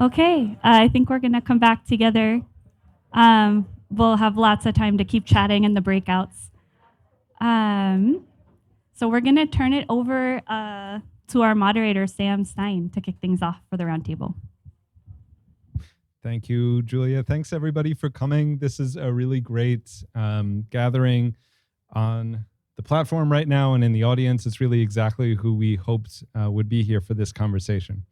Okay, I think we're gonna come back together. We'll have lots of time to keep chatting in the breakouts. Um, so we're gonna turn it over to our moderator, Sam Stein, to kick things off for the roundtable. Thank you, Julia. Thanks everybody for coming. This is a really great gathering on the platform right now and in the audience. It's really exactly who we hoped would be here for this conversation.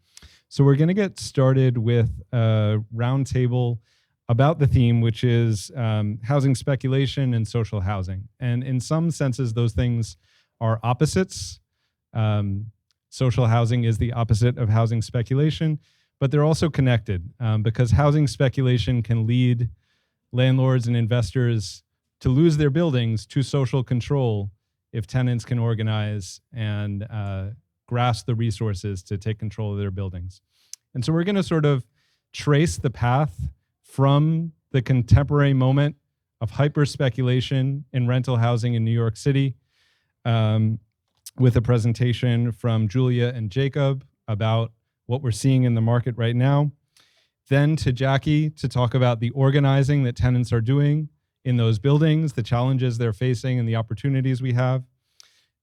So we're going to get started with a roundtable about the theme, which is housing speculation and social housing. And in some senses, those things are opposites. Social housing is the opposite of housing speculation, but they're also connected because housing speculation can lead landlords and investors to lose their buildings to social control if tenants can organize and grasp the resources to take control of their buildings. And so we're going to sort of trace the path from the contemporary moment of hyper speculation in rental housing in New York City with a presentation from Julia and Jacob about what we're seeing in the market right now. Then to Jackie to talk about the organizing that tenants are doing in those buildings, the challenges they're facing and the opportunities we have.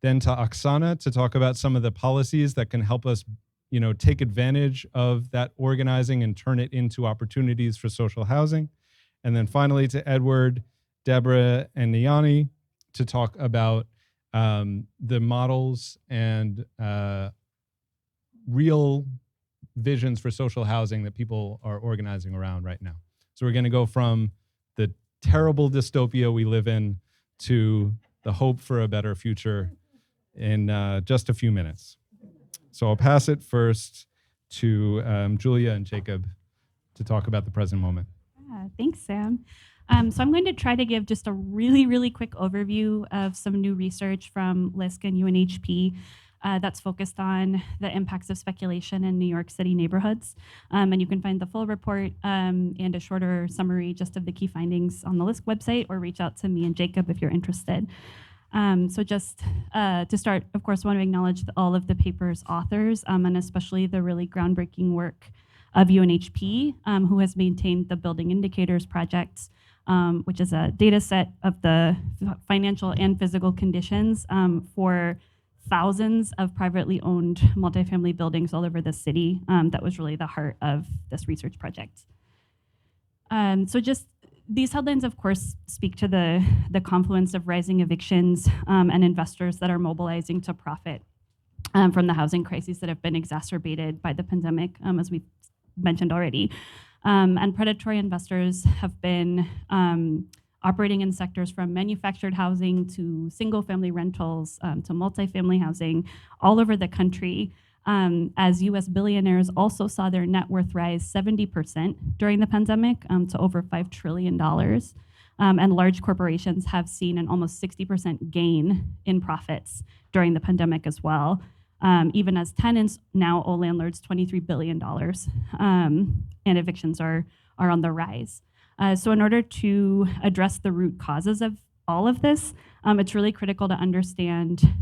Then to Oksana to talk about some of the policies that can help us, take advantage of that organizing and turn it into opportunities for social housing. And then finally to Edward, Deborah, and Niani to talk about the models and real visions for social housing that people are organizing around right now. So we're going to go from the terrible dystopia we live in to the hope for a better future in just a few minutes. So I'll pass it first to Julia and Jacob to talk about the present moment. Thanks, Sam. So I'm going to try to give just a really, really quick overview of some new research from LISC and UNHP that's focused on the impacts of speculation in New York City neighborhoods. And you can find the full report and a shorter summary just of the key findings on the LISC website, or reach out to me and Jacob if you're interested. So just to start, of course, I want to acknowledge all of the paper's authors and especially the really groundbreaking work of UNHP, who has maintained the Building Indicators Project, which is a data set of the financial and physical conditions for thousands of privately owned multifamily buildings all over the city. That was really the heart of this research project. So just these headlines, of course, speak to the confluence of rising evictions and investors that are mobilizing to profit from the housing crises that have been exacerbated by the pandemic, as we've mentioned already. And predatory investors have been operating in sectors from manufactured housing to single-family rentals to multifamily housing all over the country, as US billionaires also saw their net worth rise 70% during the pandemic to over $5 trillion. And large corporations have seen an almost 60% gain in profits during the pandemic as well, even as tenants now owe landlords $23 billion, and evictions are on the rise. So in order to address the root causes of all of this, it's really critical to understand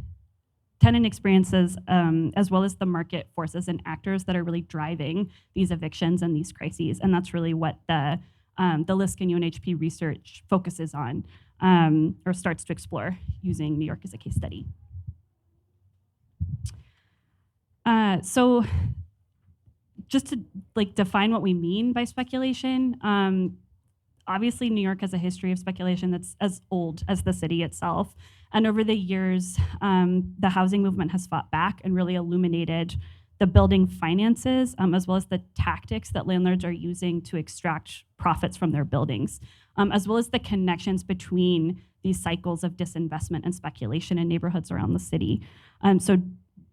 tenant experiences as well as the market forces and actors that are really driving these evictions and these crises. And that's really what the LISC and UNHP research focuses on or starts to explore using New York as a case study. So just to define what we mean by speculation, obviously New York has a history of speculation that's as old as the city itself. And over the years, the housing movement has fought back and really illuminated the building finances, as well as the tactics that landlords are using to extract profits from their buildings, as well as the connections between these cycles of disinvestment and speculation in neighborhoods around the city. So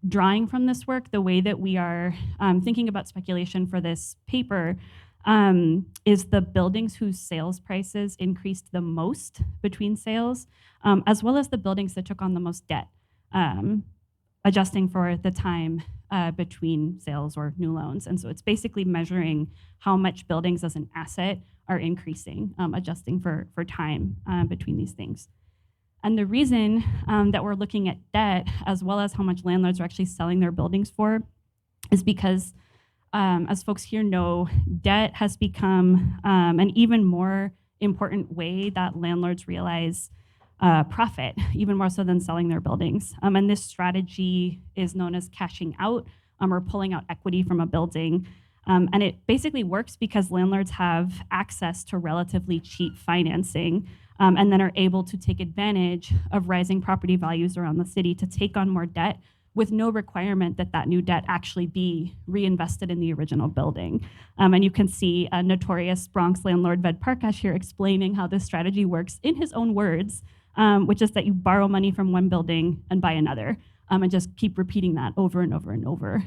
drawing from this work, the way that we are thinking about speculation for this paper is the buildings whose sales prices increased the most between sales, as well as the buildings that took on the most debt, adjusting for the time between sales or new loans. And so it's basically measuring how much buildings as an asset are increasing, adjusting for time between these things. And the reason that we're looking at debt, as well as how much landlords are actually selling their buildings for, is because As folks here know, debt has become an even more important way that landlords realize profit, even more so than selling their buildings. And this strategy is known as cashing out or pulling out equity from a building. And it basically works because landlords have access to relatively cheap financing and then are able to take advantage of rising property values around the city to take on more debt with no requirement that that new debt actually be reinvested in the original building. And you can see a notorious Bronx landlord, Ved Parkash, here explaining how this strategy works in his own words, which is that you borrow money from one building and buy another, and just keep repeating that over and over and over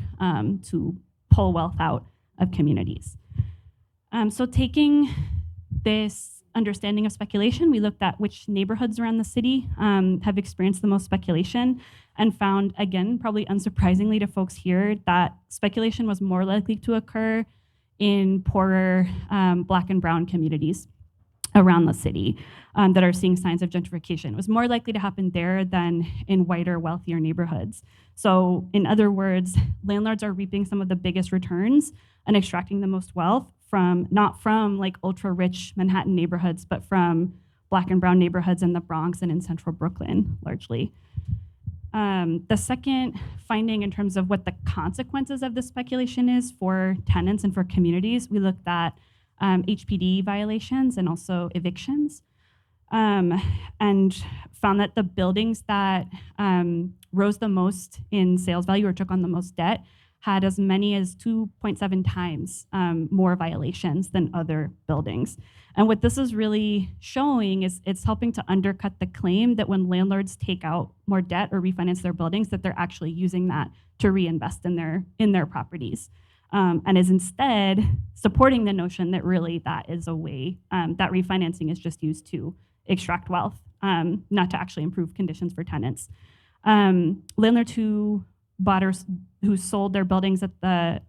to pull wealth out of communities. So taking this understanding of speculation, we looked at which neighborhoods around the city have experienced the most speculation and found, again, probably unsurprisingly to folks here, that speculation was more likely to occur in poorer Black and brown communities around the city that are seeing signs of gentrification. It was more likely to happen there than in whiter, wealthier neighborhoods. So in other words, landlords are reaping some of the biggest returns and extracting the most wealth from, not from like ultra rich Manhattan neighborhoods, but from Black and brown neighborhoods in the Bronx and in central Brooklyn, largely. The second finding in terms of what the consequences of this speculation is for tenants and for communities, we looked at HPD violations and also evictions, and found that the buildings that rose the most in sales value or took on the most debt had as many as 2.7 times more violations than other buildings. And what this is really showing is it's helping to undercut the claim that when landlords take out more debt or refinance their buildings, that they're actually using that to reinvest in their properties. And is instead supporting the notion that really that is a way that refinancing is just used to extract wealth, not to actually improve conditions for tenants. Landlords who sold their buildings at the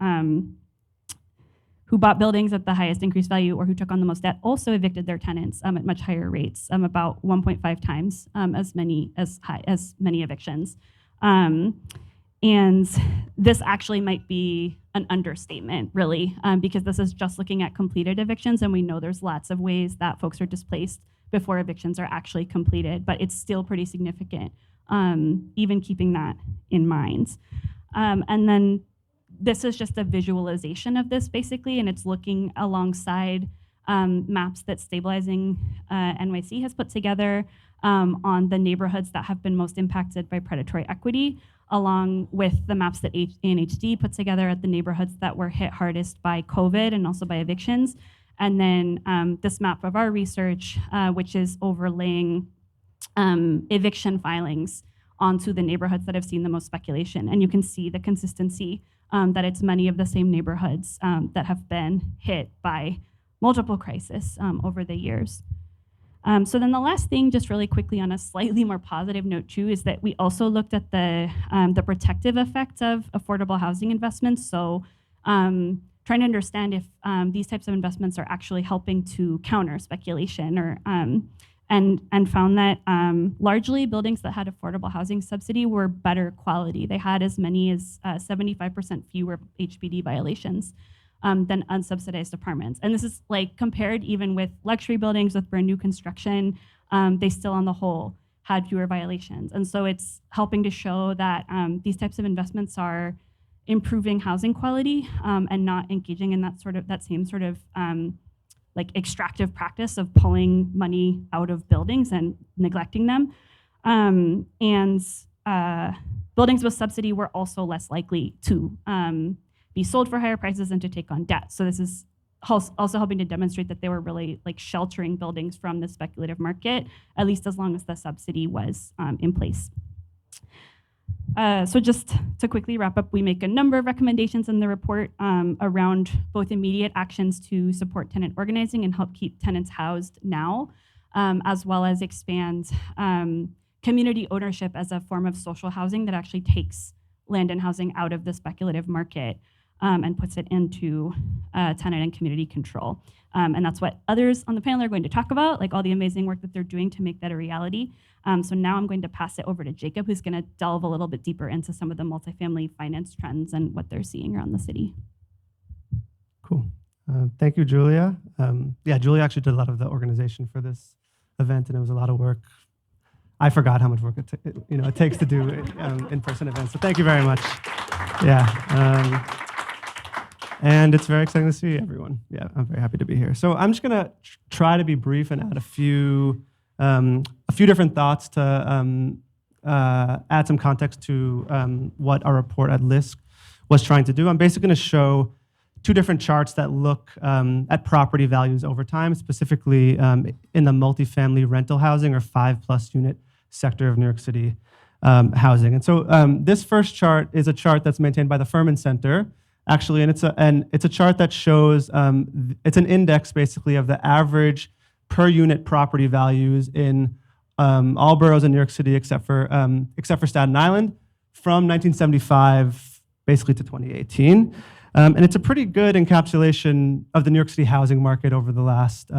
who bought buildings at the highest increased value or who took on the most debt also evicted their tenants at much higher rates, about 1.5 times as many evictions. And this actually might be an understatement, really, because this is just looking at completed evictions, and we know there's lots of ways that folks are displaced before evictions are actually completed, but it's still pretty significant, even keeping that in mind. And then this is just a visualization of this, basically, and it's looking alongside maps that Stabilizing NYC has put together on the neighborhoods that have been most impacted by predatory equity, along with the maps that ANHD put together at the neighborhoods that were hit hardest by COVID and also by evictions. And then this map of our research, which is overlaying eviction filings onto the neighborhoods that have seen the most speculation. And you can see the consistency that it's many of the same neighborhoods that have been hit by multiple crises over the years. So then the last thing, just really quickly on a slightly more positive note too, is that we also looked at the protective effect of affordable housing investments. So trying to understand if these types of investments are actually helping to counter speculation, or and found that largely buildings that had affordable housing subsidy were better quality. They had as many as 75% fewer HPD violations than unsubsidized apartments. And this is like compared even with luxury buildings with brand new construction, they still on the whole had fewer violations. And so it's helping to show that these types of investments are improving housing quality and not engaging in that same sort of like extractive practice of pulling money out of buildings and neglecting them. Buildings with subsidy were also less likely to be sold for higher prices and to take on debt. So this is also helping to demonstrate that they were really like sheltering buildings from the speculative market, at least as long as the subsidy was in place. So just to quickly wrap up, we make a number of recommendations in the report around both immediate actions to support tenant organizing and help keep tenants housed now, as well as expand community ownership as a form of social housing that actually takes land and housing out of the speculative market and puts it into tenant and community control. And that's what others on the panel are going to talk about, like all the amazing work that they're doing to make that a reality. So now I'm going to pass it over to Jacob, who's going to delve a little bit deeper into some of the multifamily finance trends and what they're seeing around the city. Cool. Thank you, Julia. Yeah, Julia actually did a lot of the organization for this event, and it was a lot of work. I forgot how much work it takes to do in-person events. So thank you very much. Yeah, and it's very exciting to see everyone. Yeah, I'm very happy to be here. So I'm just gonna try to be brief and add a few different thoughts to add some context to what our report at LISC was trying to do. I'm basically gonna show two different charts that look at property values over time, specifically in the multifamily rental housing or 5+ unit sector of New York City housing. And so this first chart is a chart that's maintained by the Furman Center, actually, and it's a chart that shows, it's an index basically of the average per unit property values in all boroughs in New York City except for Staten Island from 1975 basically to 2018. And it's a pretty good encapsulation of the New York City housing market over the last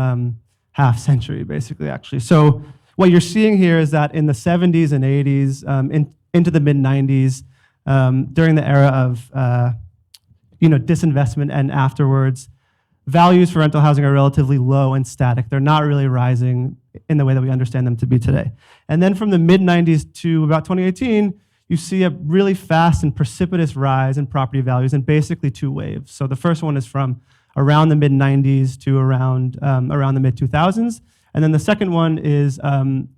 half century, basically, actually. So what you're seeing here is that in the 70s and 80s, into the mid-90s, during the era of disinvestment and afterwards, values for rental housing are relatively low and static. They're not really rising in the way that we understand them to be today. And then from the mid-90s to about 2018, you see a really fast and precipitous rise in property values in basically two waves. So the first one is from around the mid-90s to around the mid-2000s. And then the second one is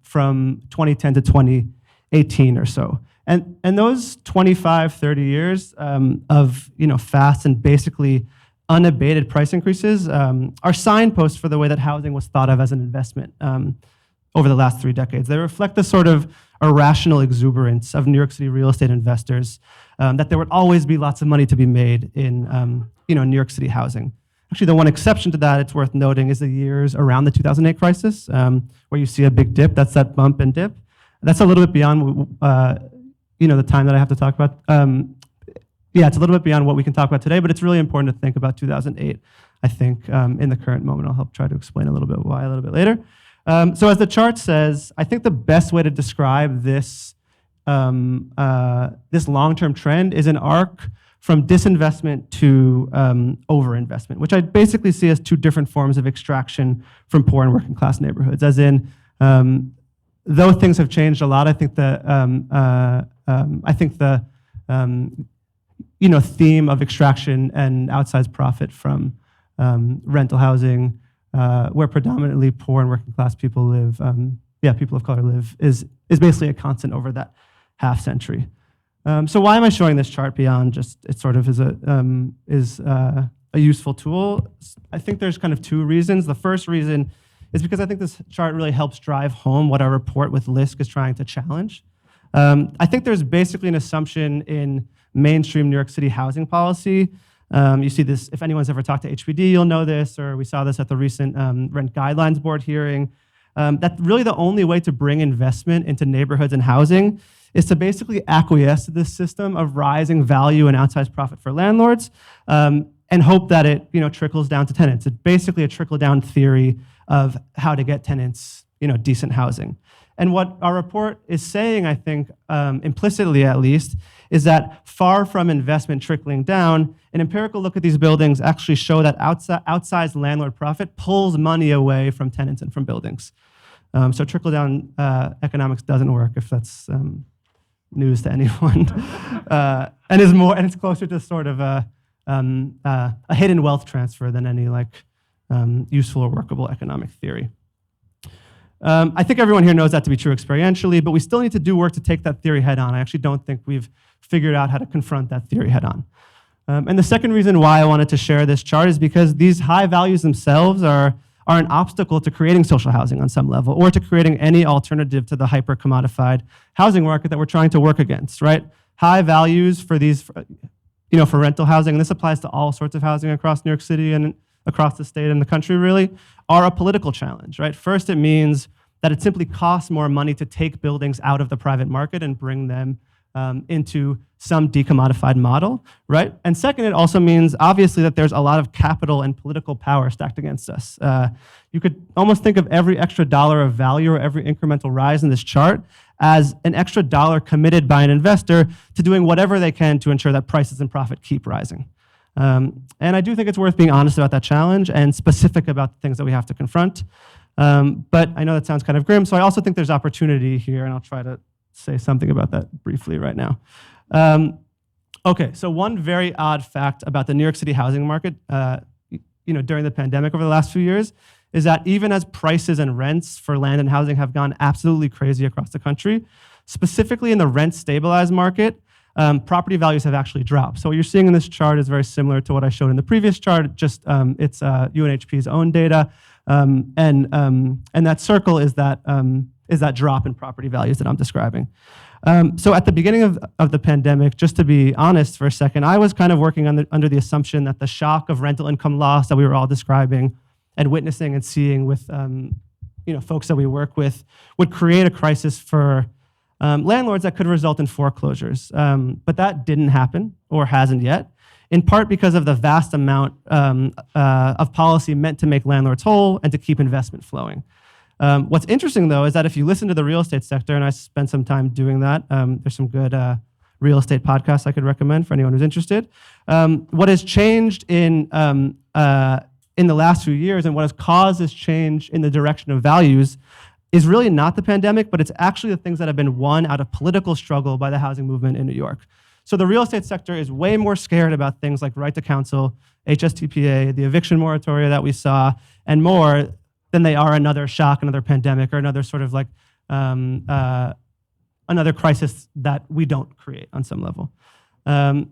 from 2010 to 2018 or so. And those 25, 30 years of fast and basically unabated price increases are signposts for the way that housing was thought of as an investment over the last 3 decades. They reflect the sort of irrational exuberance of New York City real estate investors, that there would always be lots of money to be made in New York City housing. Actually, the one exception to that, it's worth noting, is the years around the 2008 crisis, where you see a big dip. That's that bump and dip. That's a little bit beyond the time that I have to talk about. Yeah, it's a little bit beyond what we can talk about today, but it's really important to think about 2008, I think, in the current moment. I'll help try to explain a little bit why a little bit later. So as the chart says, I think the best way to describe this long-term trend is an arc from disinvestment to overinvestment, which I basically see as two different forms of extraction from poor and working class neighborhoods. As in, though things have changed a lot, I think the theme of extraction and outsized profit from rental housing, where predominantly poor and working class people live, people of color live, is basically a constant over that half century. So why am I showing this chart beyond just it sort of is a useful tool? I think there's kind of two reasons. The first reason is because I think this chart really helps drive home what our report with LISC is trying to challenge. I think there's basically an assumption in mainstream New York City housing policy. You see this, if anyone's ever talked to HPD, you'll know this, or we saw this at the recent Rent Guidelines Board hearing, that really the only way to bring investment into neighborhoods and housing is to basically acquiesce to this system of rising value and outsized profit for landlords, and hope that it trickles down to tenants. It's basically a trickle-down theory of how to get tenants decent housing. And what our report is saying, I think, implicitly at least, is that far from investment trickling down, an empirical look at these buildings actually show that outsized landlord profit pulls money away from tenants and from buildings. So trickle-down economics doesn't work, if that's news to anyone, and it's closer to sort of a hidden wealth transfer than any useful or workable economic theory. I think everyone here knows that to be true experientially, but we still need to do work to take that theory head on. I actually don't think we've figured out how to confront that theory head on. And the second reason why I wanted to share this chart is because these high values themselves are an obstacle to creating social housing on some level, or to creating any alternative to the hyper-commodified housing market that we're trying to work against, right? High values for these, for rental housing, and this applies to all sorts of housing across New York City and across the state and the country really, are a political challenge, right? First, it means that it simply costs more money to take buildings out of the private market and bring them into some decommodified model, right? And second, it also means obviously that there's a lot of capital and political power stacked against us. You could almost think of every extra dollar of value or every incremental rise in this chart as an extra dollar committed by an investor to doing whatever they can to ensure that prices and profit keep rising. And I do think it's worth being honest about that challenge and specific about the things that we have to confront. But I know that sounds kind of grim, so I also think there's opportunity here, and I'll try to say something about that briefly right now. Okay, so one very odd fact about the New York City housing market, during the pandemic over the last few years, is that even as prices and rents for land and housing have gone absolutely crazy across the country, specifically in the rent stabilized market, property values have actually dropped. So what you're seeing in this chart is very similar to what I showed in the previous chart. Just it's UNHP's own data, and that circle is that drop in property values that I'm describing. So at the beginning of the pandemic, just to be honest for a second, I was kind of working under the assumption that the shock of rental income loss that we were all describing and witnessing and seeing with folks that we work with would create a crisis for landlords that could result in foreclosures. But that didn't happen, or hasn't yet, in part because of the vast amount of policy meant to make landlords whole and to keep investment flowing. What's interesting, though, is that if you listen to the real estate sector, and I spent some time doing that, there's some good real estate podcasts I could recommend for anyone who's interested. What has changed in the last few years and what has caused this change in the direction of values is really not the pandemic, but it's actually the things that have been won out of political struggle by the housing movement in New York. So the real estate sector is way more scared about things like right to counsel, HSTPA, the eviction moratoria that we saw, and more than they are another shock, another pandemic, or another sort of like another crisis that we don't create on some level. And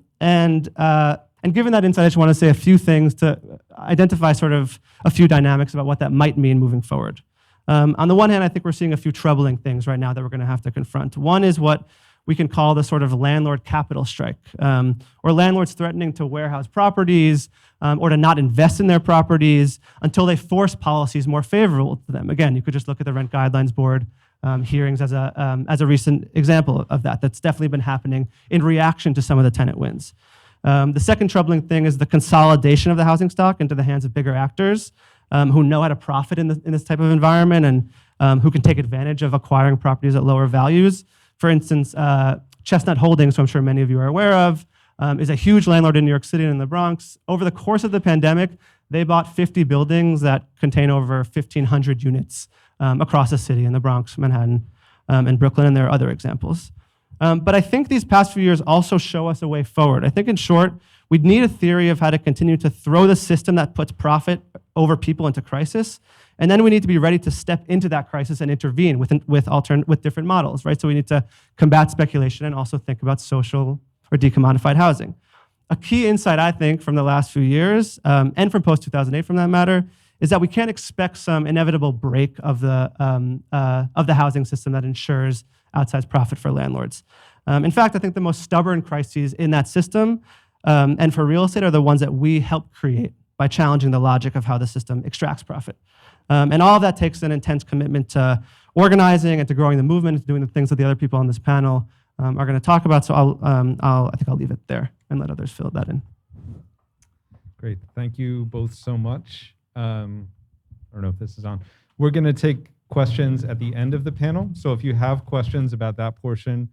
given that insight, I just want to say a few things to identify sort of a few dynamics about what that might mean moving forward. On the one hand, I think we're seeing a few troubling things right now that we're going to have to confront. One is what we can call the sort of landlord capital strike, or landlords threatening to warehouse properties or to not invest in their properties until they force policies more favorable to them. Again, you could just look at the Rent Guidelines Board hearings as a recent example of that. That's definitely been happening in reaction to some of the tenant wins. The second troubling thing is the consolidation of the housing stock into the hands of bigger actors who know how to profit in this type of environment and who can take advantage of acquiring properties at lower values. For instance, Chestnut Holdings, who I'm sure many of you are aware of, is a huge landlord in New York City and in the Bronx. Over the course of the pandemic, they bought 50 buildings that contain over 1,500 units across the city in the Bronx, Manhattan, and Brooklyn, and there are other examples. But I think these past few years also show us a way forward. I think, in short, we'd need a theory of how to continue to throw the system that puts profit over people into crisis, and then we need to be ready to step into that crisis and intervene with different models, right? So we need to combat speculation and also think about social or decommodified housing. A key insight, I think, from the last few years, and from post-2008 from that matter, is that we can't expect some inevitable break of the housing system that ensures outsized profit for landlords. In fact, I think the most stubborn crises in that system and for real estate are the ones that we help create by challenging the logic of how the system extracts profit. And all of that takes an intense commitment to organizing and to growing the movement, and to doing the things that the other people on this panel are going to talk about. So I think I'll leave it there and let others fill that in. Great. Thank you both so much. I don't know if this is on. We're going to take questions at the end of the panel. So if you have questions about that portion,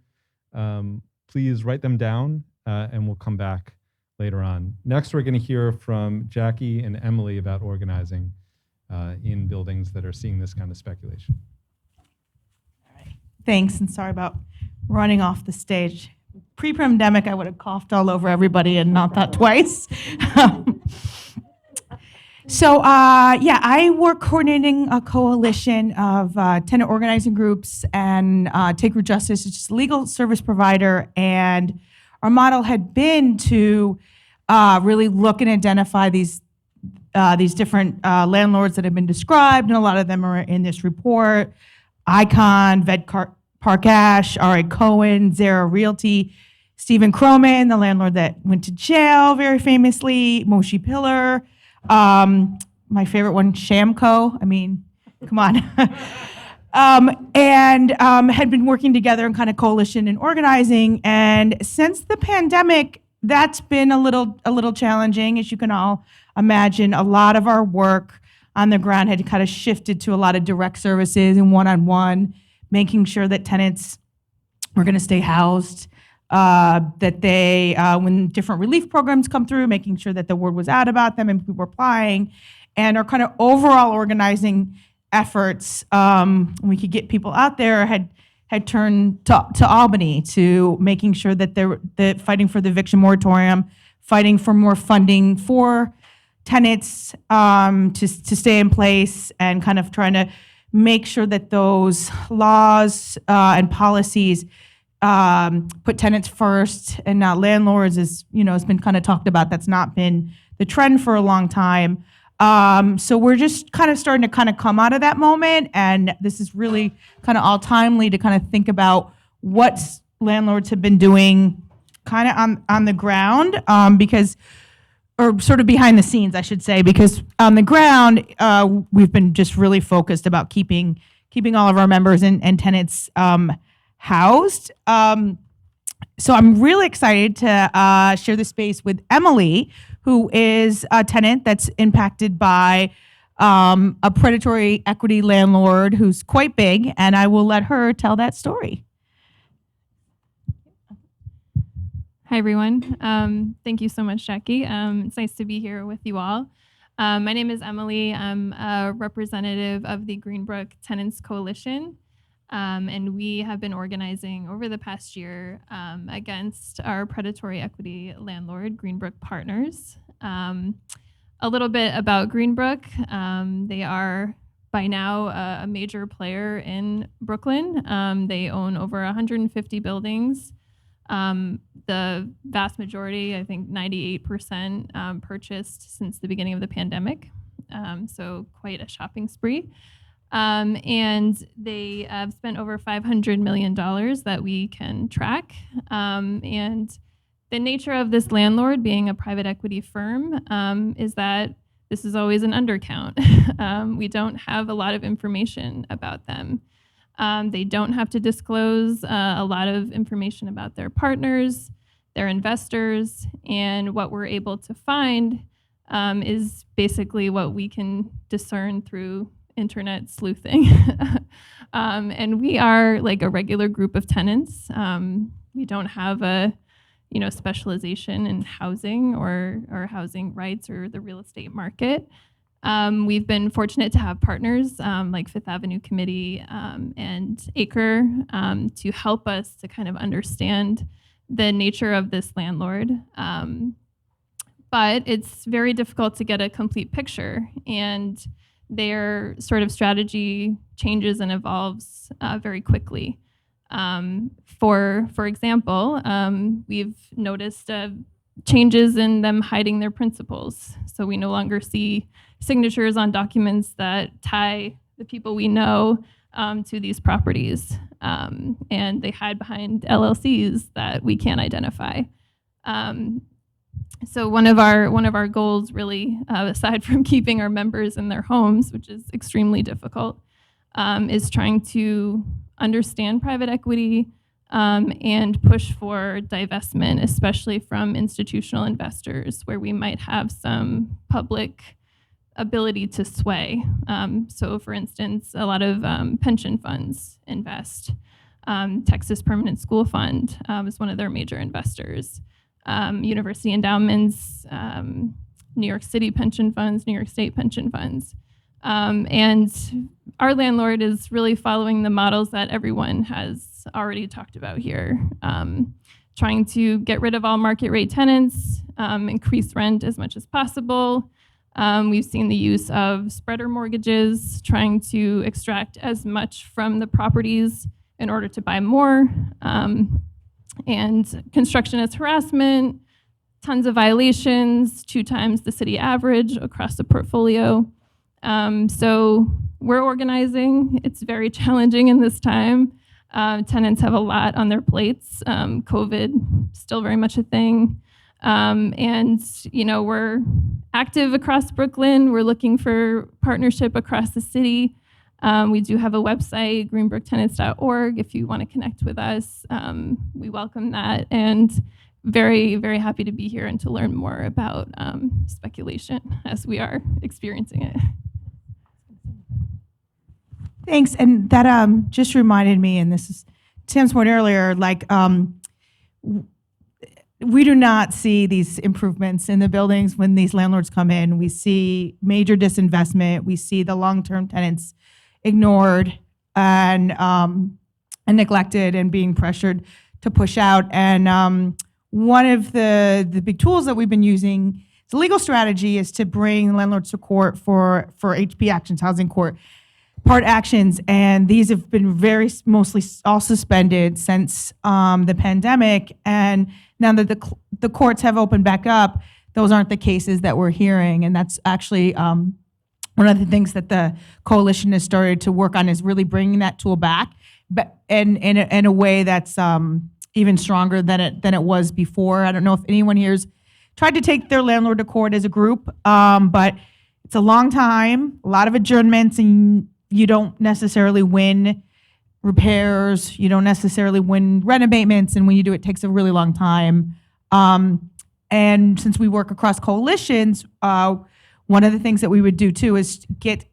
please write them down and we'll come back later on. Next, we're going to hear from Jackie and Emily about organizing in buildings that are seeing this kind of speculation. All right. Thanks, and sorry about running off the stage. Pre-pandemic, I would have coughed all over everybody and not that twice. So I work coordinating a coalition of tenant organizing groups and Take Root Justice, which is a legal service provider. And our model had been to really look and identify these different landlords that have been described, and a lot of them are in this report: Icon, Park Ash, R.A. Cohen, Zara Realty, Stephen Croman, the landlord that went to jail very famously, Moshe Pillar. My favorite one, Shamco. I mean, come on. And had been working together in kind of coalition and organizing. And since the pandemic, that's been a little challenging, as you can all imagine. A lot of our work on the ground had kind of shifted to a lot of direct services and one-on-one, making sure that tenants were going to stay housed. that they, when different relief programs come through, making sure that the word was out about them and people were applying, and our kind of overall organizing efforts, we could get people out there, had turned to Albany, to making sure that they're fighting for the eviction moratorium, fighting for more funding for tenants to stay in place, and kind of trying to make sure that those laws and policies put tenants first and not landlords, as has been kind of talked about. That's not been the trend for a long time. So we're just kind of starting to kind of come out of that moment, and this is really kind of all timely to kind of think about what landlords have been doing kind of on the ground, because, or sort of behind the scenes, I should say, because on the ground, we've been just really focused about keeping all of our members and tenants housed. So I'm really excited to share the space with Emily, who is a tenant that's impacted by a predatory equity landlord who's quite big, and I will let her tell that story. Hi, everyone. Thank you so much, Jackie. It's nice to be here with you all. My name is Emily. I'm a representative of the Greenbrook Tenants Coalition, and we have been organizing over the past year against our predatory equity landlord, Greenbrook Partners. A little bit about Greenbrook. They are by now a major player in Brooklyn. They own over 150 buildings. The vast majority, I think 98%, purchased since the beginning of the pandemic. So quite a shopping spree. And they have spent over $500 million that we can track. And the nature of this landlord, being a private equity firm, is that this is always an undercount. We don't have a lot of information about them. They don't have to disclose a lot of information about their partners, their investors, and what we're able to find is basically what we can discern through internet sleuthing. And we are like a regular group of tenants. We don't have a specialization in housing or housing rights or the real estate market. We've been fortunate to have partners like Fifth Avenue Committee and Acre to help us to kind of understand the nature of this landlord. But it's very difficult to get a complete picture, and their sort of strategy changes and evolves very quickly. For example, we've noticed changes in them hiding their principals. So we no longer see signatures on documents that tie the people we know to these properties. And they hide behind LLCs that we can't identify. So one of our goals, really, aside from keeping our members in their homes, which is extremely difficult, is trying to understand private equity and push for divestment, especially from institutional investors, where we might have some public ability to sway. So for instance, a lot of pension funds invest. Texas Permanent School Fund is one of their major investors. University endowments, New York City pension funds, New York State pension funds. And our landlord is really following the models that everyone has already talked about here. Trying to get rid of all market rate tenants, increase rent as much as possible. We've seen the use of spreader mortgages, trying to extract as much from the properties in order to buy more. And construction as harassment, tons of violations, 2 times the city average across the portfolio. So we're organizing. It's very challenging in this time. Tenants have a lot on their plates. COVID, still very much a thing. And we're active across Brooklyn. We're looking for partnership across the city. We do have a website, greenbrooktenants.org, if you want to connect with us. We welcome that, and very, very happy to be here and to learn more about speculation as we are experiencing it. Thanks, and that just reminded me, and this is Tim's point earlier, like we do not see these improvements in the buildings when these landlords come in. We see major disinvestment. We see the long-term tenants ignored and neglected and being pressured to push out. And one of the big tools that we've been using, the legal strategy, is to bring landlords to court for HP actions, housing court part actions, and these have been mostly all suspended since the pandemic. And now that the courts have opened back up, those aren't the cases that we're hearing. And that's actually one of the things that the coalition has started to work on, is really bringing that tool back, but in a way that's even stronger than it was before. I don't know if anyone here's tried to take their landlord to court as a group, but it's a long time, a lot of adjournments, and you don't necessarily win repairs. You don't necessarily win rent abatements. And when you do, it takes a really long time. And since we work across coalitions, one of the things that we would do too is get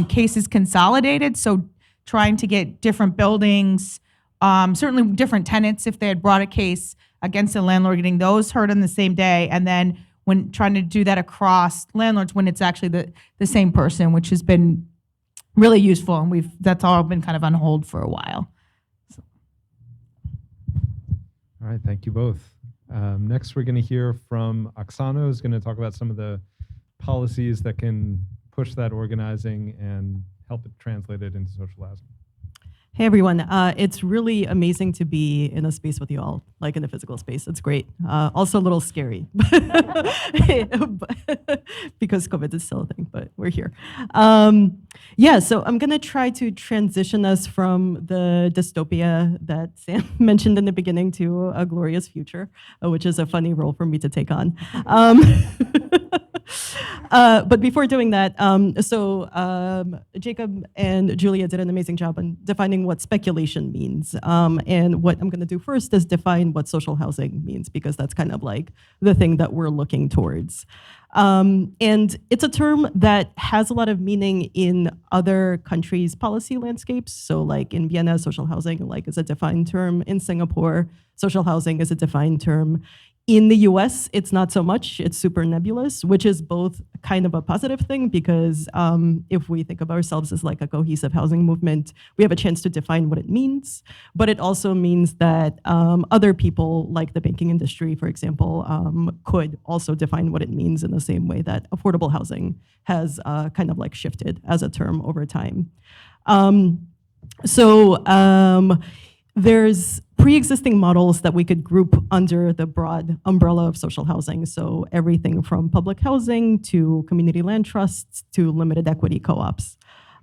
cases consolidated. So trying to get different buildings, certainly different tenants, if they had brought a case against a landlord, getting those heard on the same day. And then when trying to do that across landlords, when it's actually the same person, which has been really useful, and that's all been kind of on hold for a while. So. All right, thank you both. Next, we're going to hear from Oksana, who's going to talk about some of the policies that can push that organizing and help it translate it into social housing. Hey everyone, it's really amazing to be in a space with you all, like in a physical space. It's great. Also a little scary because COVID is still a thing, but we're here. Yeah, so I'm gonna try to transition us from the dystopia that Sam mentioned in the beginning to a glorious future, which is a funny role for me to take on. But before doing that, Jacob and Julia did an amazing job on defining what speculation means. And what I'm going to do first is define what social housing means, because that's kind of like the thing that we're looking towards. And it's a term that has a lot of meaning in other countries' policy landscapes. So like in Vienna, social housing is a defined term. In Singapore, social housing is a defined term. In the US, it's not so much. It's super nebulous, which is both kind of a positive thing, because if we think of ourselves as like a cohesive housing movement, we have a chance to define what it means. But it also means that other people, like the banking industry, for example, could also define what it means in the same way that affordable housing has kind of like shifted as a term over time. There's pre-existing models that we could group under the broad umbrella of social housing. So everything from public housing to community land trusts to limited equity co-ops.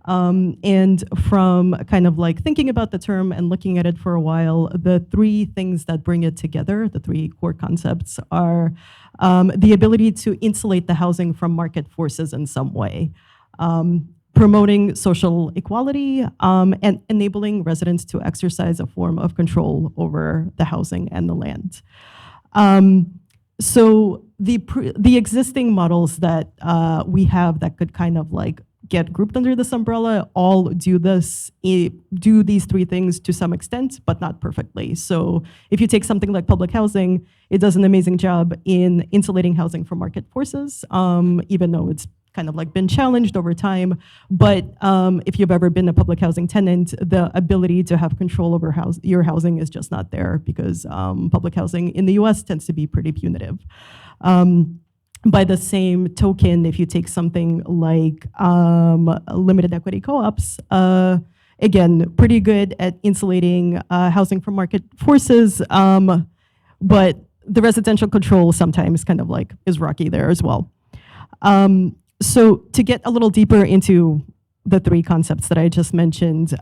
And from kind of like thinking about the term and looking at it for a while, the three things that bring it together, the three core concepts, are the ability to insulate the housing from market forces in some way. Promoting social equality, and enabling residents to exercise a form of control over the housing and the land. So the existing models that we have that could kind of like get grouped under this umbrella all do these three things to some extent, but not perfectly. So if you take something like public housing, it does an amazing job in insulating housing from market forces, even though it's kind of like been challenged over time. But if you've ever been a public housing tenant, the ability to have control over your housing is just not there, because public housing in the US tends to be pretty punitive. By the same token, if you take something like limited equity co-ops, again, pretty good at insulating housing from market forces, but the residential control sometimes kind of like is rocky there as well. So to get a little deeper into the three concepts that I just mentioned,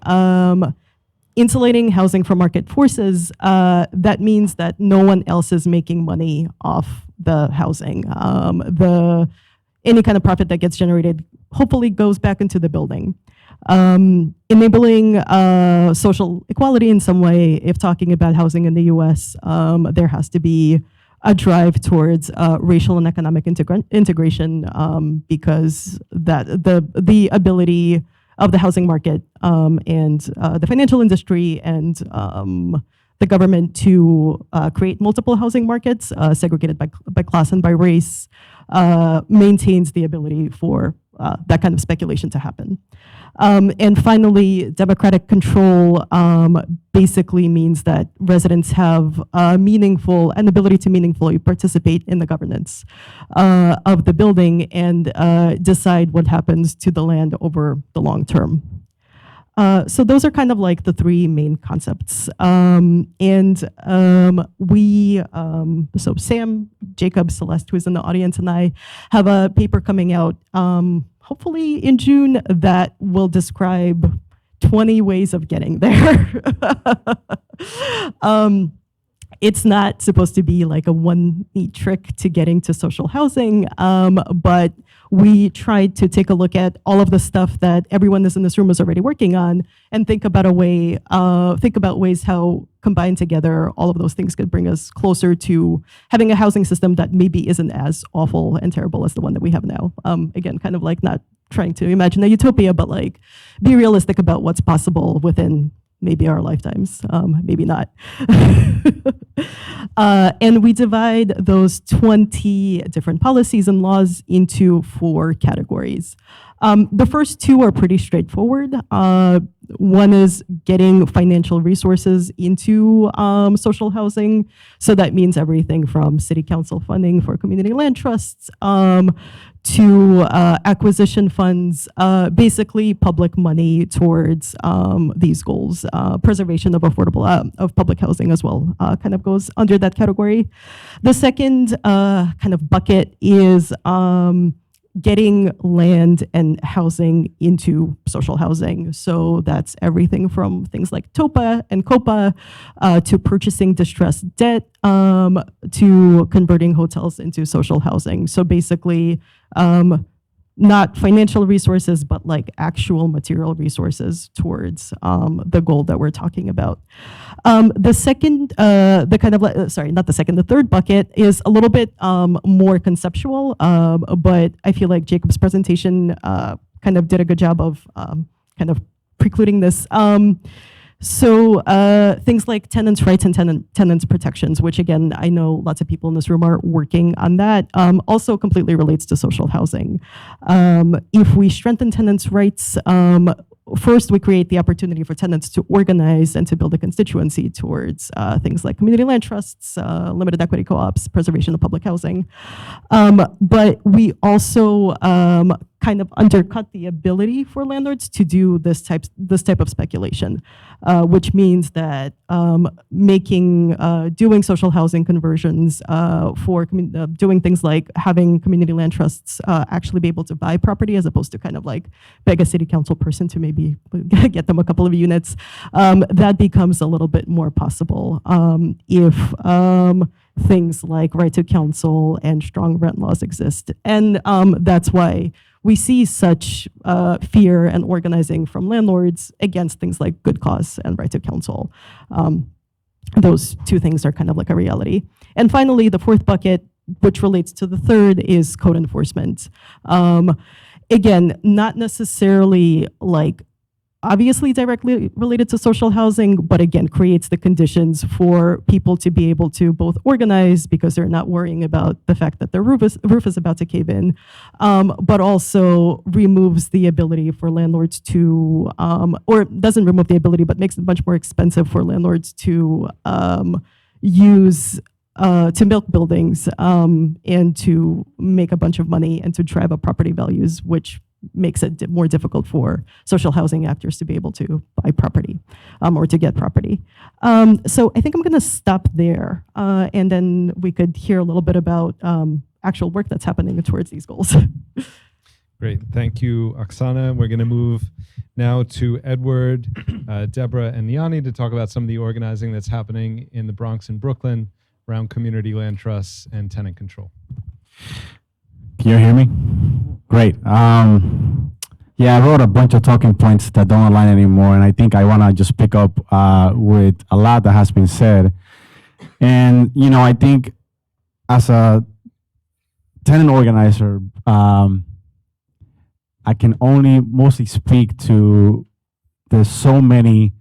insulating housing from market forces, that means that no one else is making money off the housing. Any kind of profit that gets generated hopefully goes back into the building. Enabling social equality in some way. If talking about housing in the US, there has to be a drive towards racial and economic integration, because the ability of the housing market and the financial industry and the government to create multiple housing markets segregated by class and by race maintains the ability for that kind of speculation to happen. And finally, democratic control basically means that residents have an ability to meaningfully participate in the governance of the building and decide what happens to the land over the long term. So those are kind of like the three main concepts. So Sam, Jacob, Celeste, who is in the audience, and I have a paper coming out hopefully in June that will describe 20 ways of getting there. It's not supposed to be like a one neat trick to getting to social housing, but we tried to take a look at all of the stuff that everyone that's in this room is already working on and think about ways how combined together all of those things could bring us closer to having a housing system that maybe isn't as awful and terrible as the one that we have now. Again, kind of like not trying to imagine a utopia, but like be realistic about what's possible within maybe our lifetimes, maybe not. And we divide those 20 different policies and laws into 4 categories. The first 2 are pretty straightforward. One is getting financial resources into social housing. So that means everything from city council funding for community land trusts to acquisition funds, basically public money towards these goals. Preservation of of public housing as well kind of goes under that category. The second kind of bucket is getting land and housing into social housing. So that's everything from things like TOPA and COPA to purchasing distressed debt to converting hotels into social housing. So basically, not financial resources, but like actual material resources towards the goal that we're talking about. The third bucket is a little bit more conceptual, but I feel like Jacob's presentation kind of did a good job of kind of precluding this. So things like tenants' rights and tenants' protections, which again, I know lots of people in this room are working on that, also completely relates to social housing. If we strengthen tenants' rights, first, we create the opportunity for tenants to organize and to build a constituency towards things like community land trusts, limited equity co-ops, preservation of public housing. But we also kind of undercut the ability for landlords to do this type of speculation, which means that doing social housing conversions for doing things like having community land trusts actually be able to buy property as opposed to kind of like beg a city council person to maybe get them a couple of units, that becomes a little bit more possible if things like right to counsel and strong rent laws exist. And that's why we see such fear and organizing from landlords against things like good cause and right to counsel. Those 2 things are kind of like a reality. And finally, the 4th bucket, which relates to the 3rd, is code enforcement. Again, not necessarily like obviously directly related to social housing, but again, creates the conditions for people to be able to both organize because they're not worrying about the fact that their roof is about to cave in, but also removes the ability for landlords to, or doesn't remove the ability, but makes it much more expensive for landlords to to milk buildings and to make a bunch of money and to drive up property values, which makes it more difficult for social housing actors to be able to buy property or to get property. So I think I'm going to stop there, and then we could hear a little bit about actual work that's happening towards these goals. Great. Thank you, Oksana. We're going to move now to Edward, Deborah, and Niani to talk about some of the organizing that's happening in the Bronx and Brooklyn around community land trusts and tenant control. Can you hear me? Great. Yeah, I wrote a bunch of talking points that don't align anymore, and I think I want to just pick up with a lot that has been said. And, you know, I think as a tenant organizer, I can only mostly speak to there's so many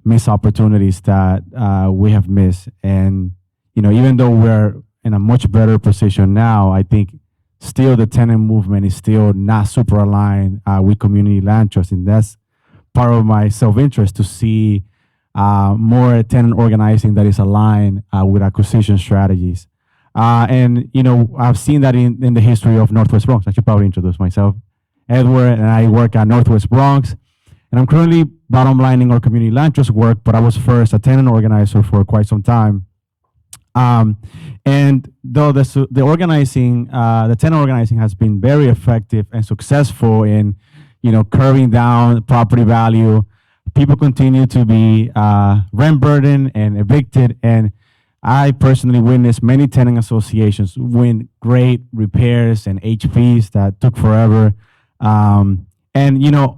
missed opportunities that we have missed. And, even though we're in a much better position now, I think still the tenant movement is still not super aligned with community land trust. And that's part of my self-interest to see more tenant organizing that is aligned with acquisition strategies. And, I've seen that in the history of Northwest Bronx. I should probably introduce myself. Edward, and I work at Northwest Bronx. And I'm currently bottom lining our community land trust work, but I was first a tenant organizer for quite some time. And though the organizing, the tenant organizing has been very effective and successful in, curbing down property value, people continue to be rent burdened and evicted. And I personally witnessed many tenant associations win great repairs and HPs that took forever. And,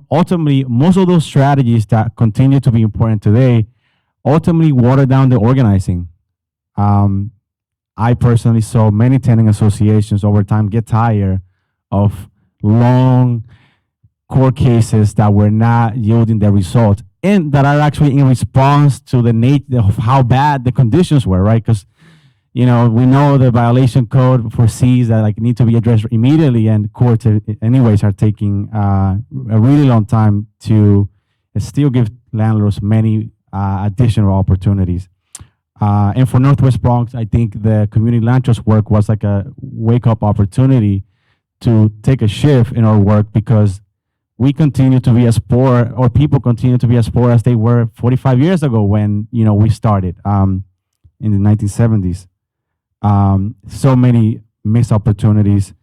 ultimately, most of those strategies that continue to be important today ultimately water down the organizing. I personally saw many tenant associations over time get tired of long court cases that were not yielding the result and that are actually in response to the nature of how bad the conditions were, right? Because, we know the violation code foresees that need to be addressed immediately, and courts anyways are taking a really long time to still give landlords many additional opportunities. And for Northwest Bronx, I think the community land trust work was like a wake-up opportunity to take a shift in our work, because we continue to be as poor, or people continue to be as poor as they were 45 years ago when, we started in the 1970s. So many missed opportunities.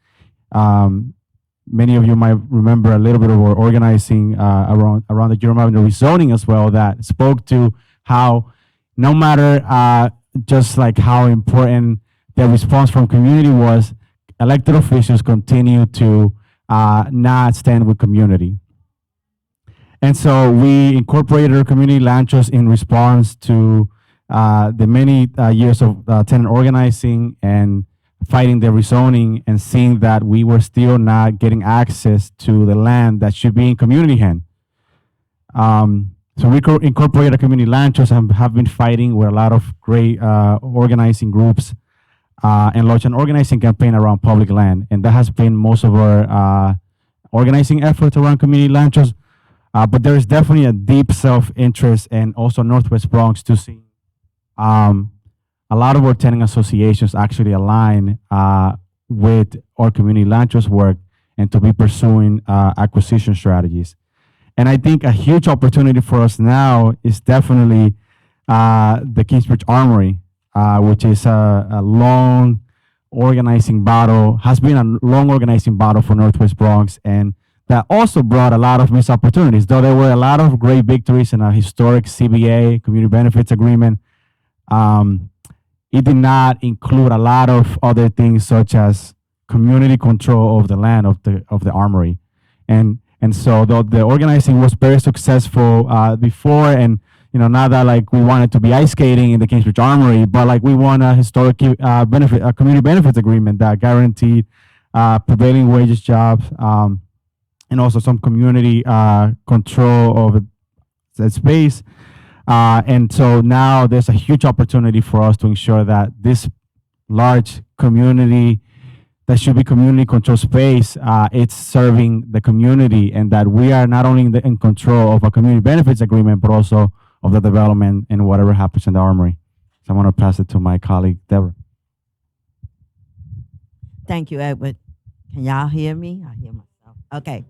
Many of you might remember a little bit of our organizing around the Jerome Avenue rezoning as well, that spoke to how no matter just like how important the response from community was, elected officials continue to not stand with community. And so we incorporated our community land trust in response to the many years of tenant organizing and fighting the rezoning, and seeing that we were still not getting access to the land that should be in community hand. So we incorporated a community land trust and have been fighting with a lot of great organizing groups and launched an organizing campaign around public land. And that has been most of our organizing efforts around community land trust. But there is definitely a deep self-interest, and also Northwest Bronx, to see a lot of our tenant associations actually align with our community land trust work and to be pursuing acquisition strategies. And I think a huge opportunity for us now is definitely the Kingsbridge Armory, which is a long organizing battle, has been a long organizing battle for Northwest Bronx, and that also brought a lot of missed opportunities. Though there were a lot of great victories in a historic CBA, Community Benefits Agreement, it did not include a lot of other things, such as community control of the land of the Armory. And so though the organizing was very successful before, and now that we wanted to be ice skating in the Kingsbridge Armory, but we won a historic community benefits agreement that guaranteed prevailing wages, jobs, and also some community control of the space. And so now there's a huge opportunity for us to ensure that this large community that should be community control space, it's serving the community, and that we are not only in control of a community benefits agreement, but also of the development and whatever happens in the Armory. So I want to pass it to my colleague, Deborah. Thank you, Edward. Can y'all hear me? I hear myself. Okay.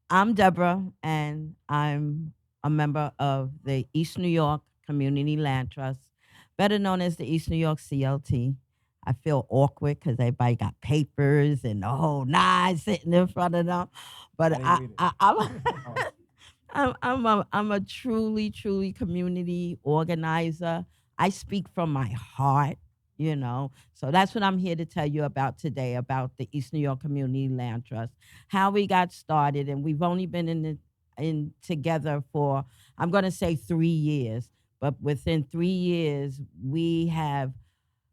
I'm Deborah, and I'm a member of the East New York Community Land Trust, better known as the East New York CLT. I feel awkward because everybody got papers and the whole nine sitting in front of them. But I'm a truly community organizer. I speak from my heart, So that's what I'm here to tell you about today, about the East New York Community Land Trust, how we got started. And we've only been in together for, I'm going to say 3 years. But within 3 years, we have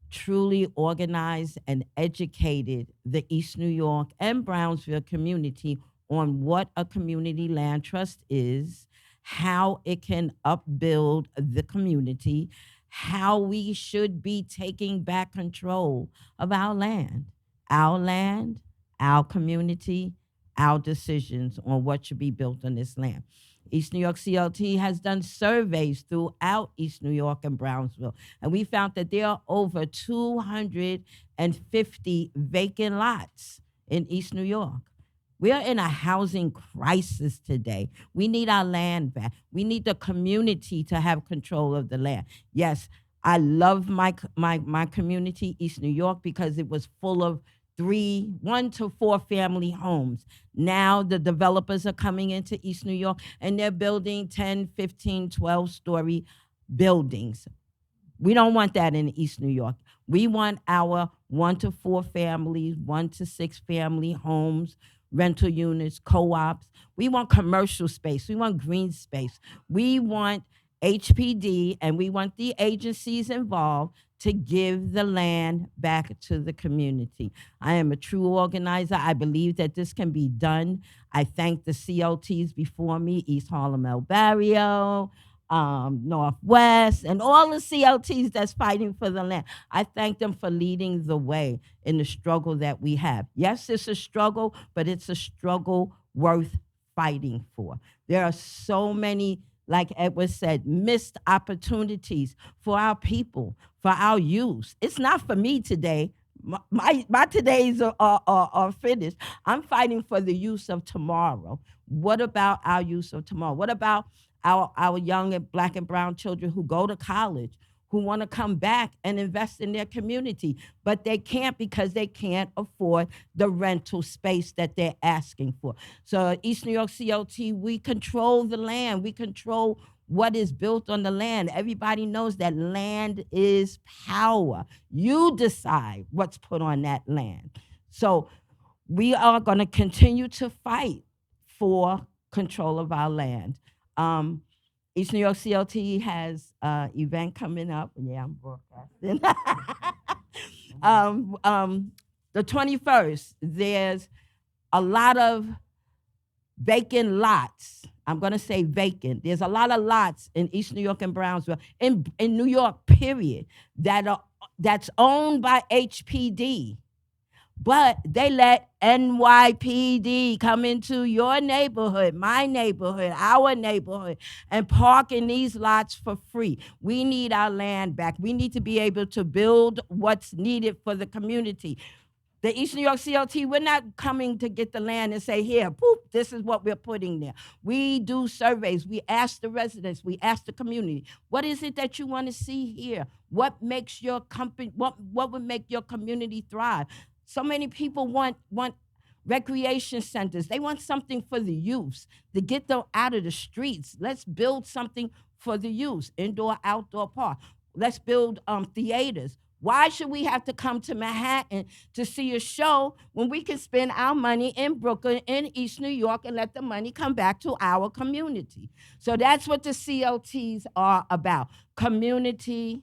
truly organized and educated the East New York and Brownsville community on what a community land trust is, how it can upbuild the community, how we should be taking back control of our land, our community, our decisions on what should be built on this land. East New York CLT has done surveys throughout East New York and Brownsville, and we found that there are over 250 vacant lots in East New York. We are in a housing crisis today. We need our land back. We need the community to have control of the land. Yes, I love my community, East New York, because it was full of 1 to 4 family homes. Now the developers are coming into East New York and they're building 10, 15, 12-story buildings. We don't want that in East New York. We want our 1 to 4 families, 1 to 6 family homes, rental units, co-ops. We want commercial space. We want green space. We want HPD, and we want the agencies involved to give the land back to the community. I am a true organizer. I believe that this can be done. I thank the CLTs before me, East Harlem El Barrio, Northwest, and all the CLTs that's fighting for the land. I thank them for leading the way in the struggle that we have. Yes, it's a struggle, but it's a struggle worth fighting for. There are so many, like Edward said, missed opportunities for our people, for our youth. It's not for me today. My todays are finished. I'm fighting for the youth of tomorrow. What about our youth of tomorrow? What about our young and Black and brown children who go to college, who want to come back and invest in their community, but they can't because they can't afford the rental space that they're asking for? So East New York CLT, we control the land. We control what is built on the land. Everybody knows that land is power. You decide what's put on that land. So we are going to continue to fight for control of our land. East New York CLT has an event coming up. Yeah, I'm broadcasting. The 21st, there's a lot of vacant lots. I'm going to say vacant. There's a lot of lots in East New York and Brownsville, in New York, period, that's owned by HPD. But they let NYPD come into your neighborhood, my neighborhood, our neighborhood, and park in these lots for free. We need our land back. We need to be able to build what's needed for the community. The East New York CLT, we're not coming to get the land and say, here, poof, this is what we're putting there. We do surveys. We ask the residents. We ask the community, what is it that you want to see here? What makes your company, what would make your community thrive? So many people want recreation centers. They want something for the youths to get them out of the streets. Let's build something for the youths, indoor, outdoor park. Let's build theaters. Why should we have to come to Manhattan to see a show when we can spend our money in Brooklyn, in East New York, and let the money come back to our community? So that's what the CLTs are about, community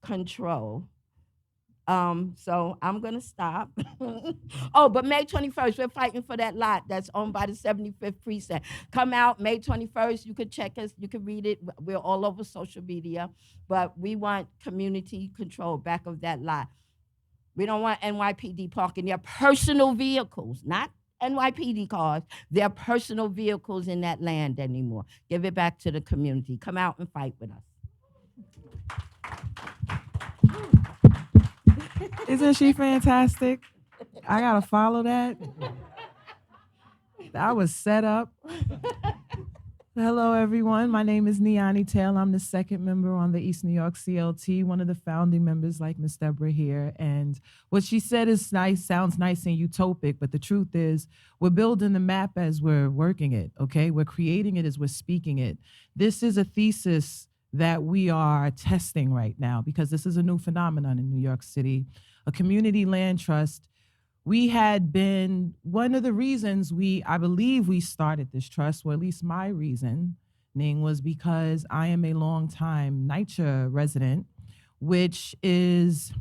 control. So I'm gonna stop. Oh, but May 21st, we're fighting for that lot that's owned by the 75th Precinct. Come out May 21st, you can check us, you can read it. We're all over social media, but we want community control back of that lot. We don't want NYPD parking their personal vehicles, not NYPD cars, their personal vehicles in that land anymore. Give it back to the community. Come out and fight with us. Isn't she fantastic? I gotta follow that. That was set up. Hello, everyone. My name is Nisha Tale. I'm the second member on the East New York CLT, one of the founding members, like Ms. Deborah here. And what she said is nice, sounds nice and utopic, but the truth is we're building the map as we're working it, okay? We're creating it as we're speaking it. This is a thesis that we are testing right now because this is a new phenomenon in New York City. A community land trust. We had been, one of the reasons I believe we started this trust, or at least my reasoning, was because I am a longtime NYCHA resident, which is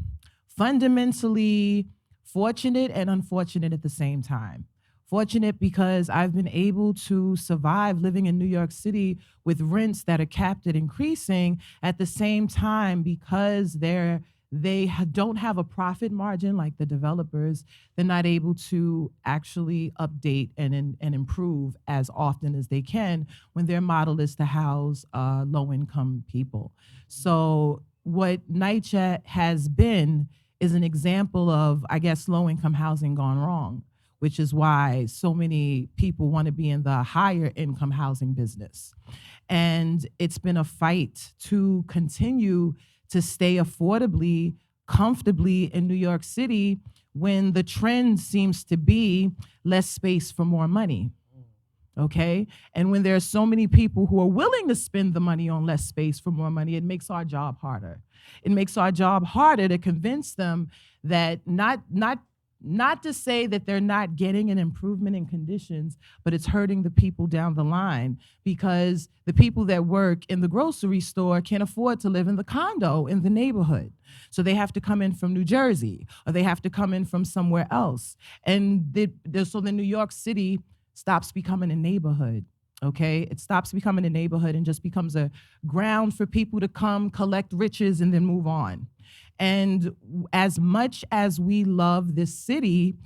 fundamentally fortunate and unfortunate at the same time. fortunate because I've been able to survive living in New York City with rents that are capped at increasing at the same time because don't have a profit margin like the developers. They're not able to actually update and improve as often as they can when their model is to house low-income people. So what NYCHA has been is an example of, I guess, low-income housing gone wrong, which is why so many people want to be in the higher income housing business. And it's been a fight to continue to stay affordably, comfortably in New York City when the trend seems to be less space for more money. Okay? And when there are so many people who are willing to spend the money on less space for more money, it makes our job harder. It makes our job harder to convince them that not to say that they're not getting an improvement in conditions, but it's hurting the people down the line because the people that work in the grocery store can't afford to live in the condo in the neighborhood. So they have to come in from New Jersey or they have to come in from somewhere else. And so the New York City stops becoming a neighborhood. Okay, it stops becoming a neighborhood and just becomes a ground for people to come, collect riches, and then move on. And as much as we love this city,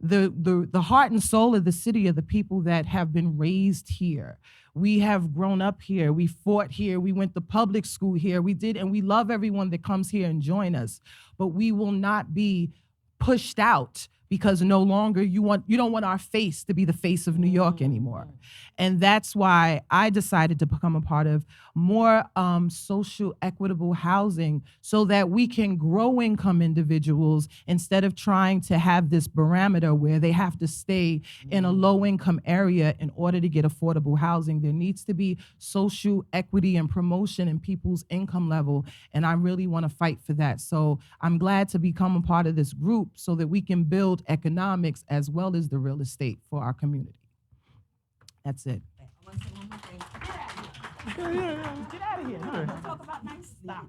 the heart and soul of the city are the people that have been raised here. We have grown up here. We fought here. We went to public school here. And we love everyone that comes here and join us. But we will not be pushed out because no longer you don't want our face to be the face of New York anymore. And that's why I decided to become a part of more social equitable housing so that we can grow income individuals instead of trying to have this parameter where they have to stay in a low income area in order to get affordable housing. There needs to be social equity and promotion in people's income level. And I really want to fight for that. So I'm glad to become a part of this group so that we can build economics as well as the real estate for our community. That's it. Get out of here. Don't talk about nice stuff.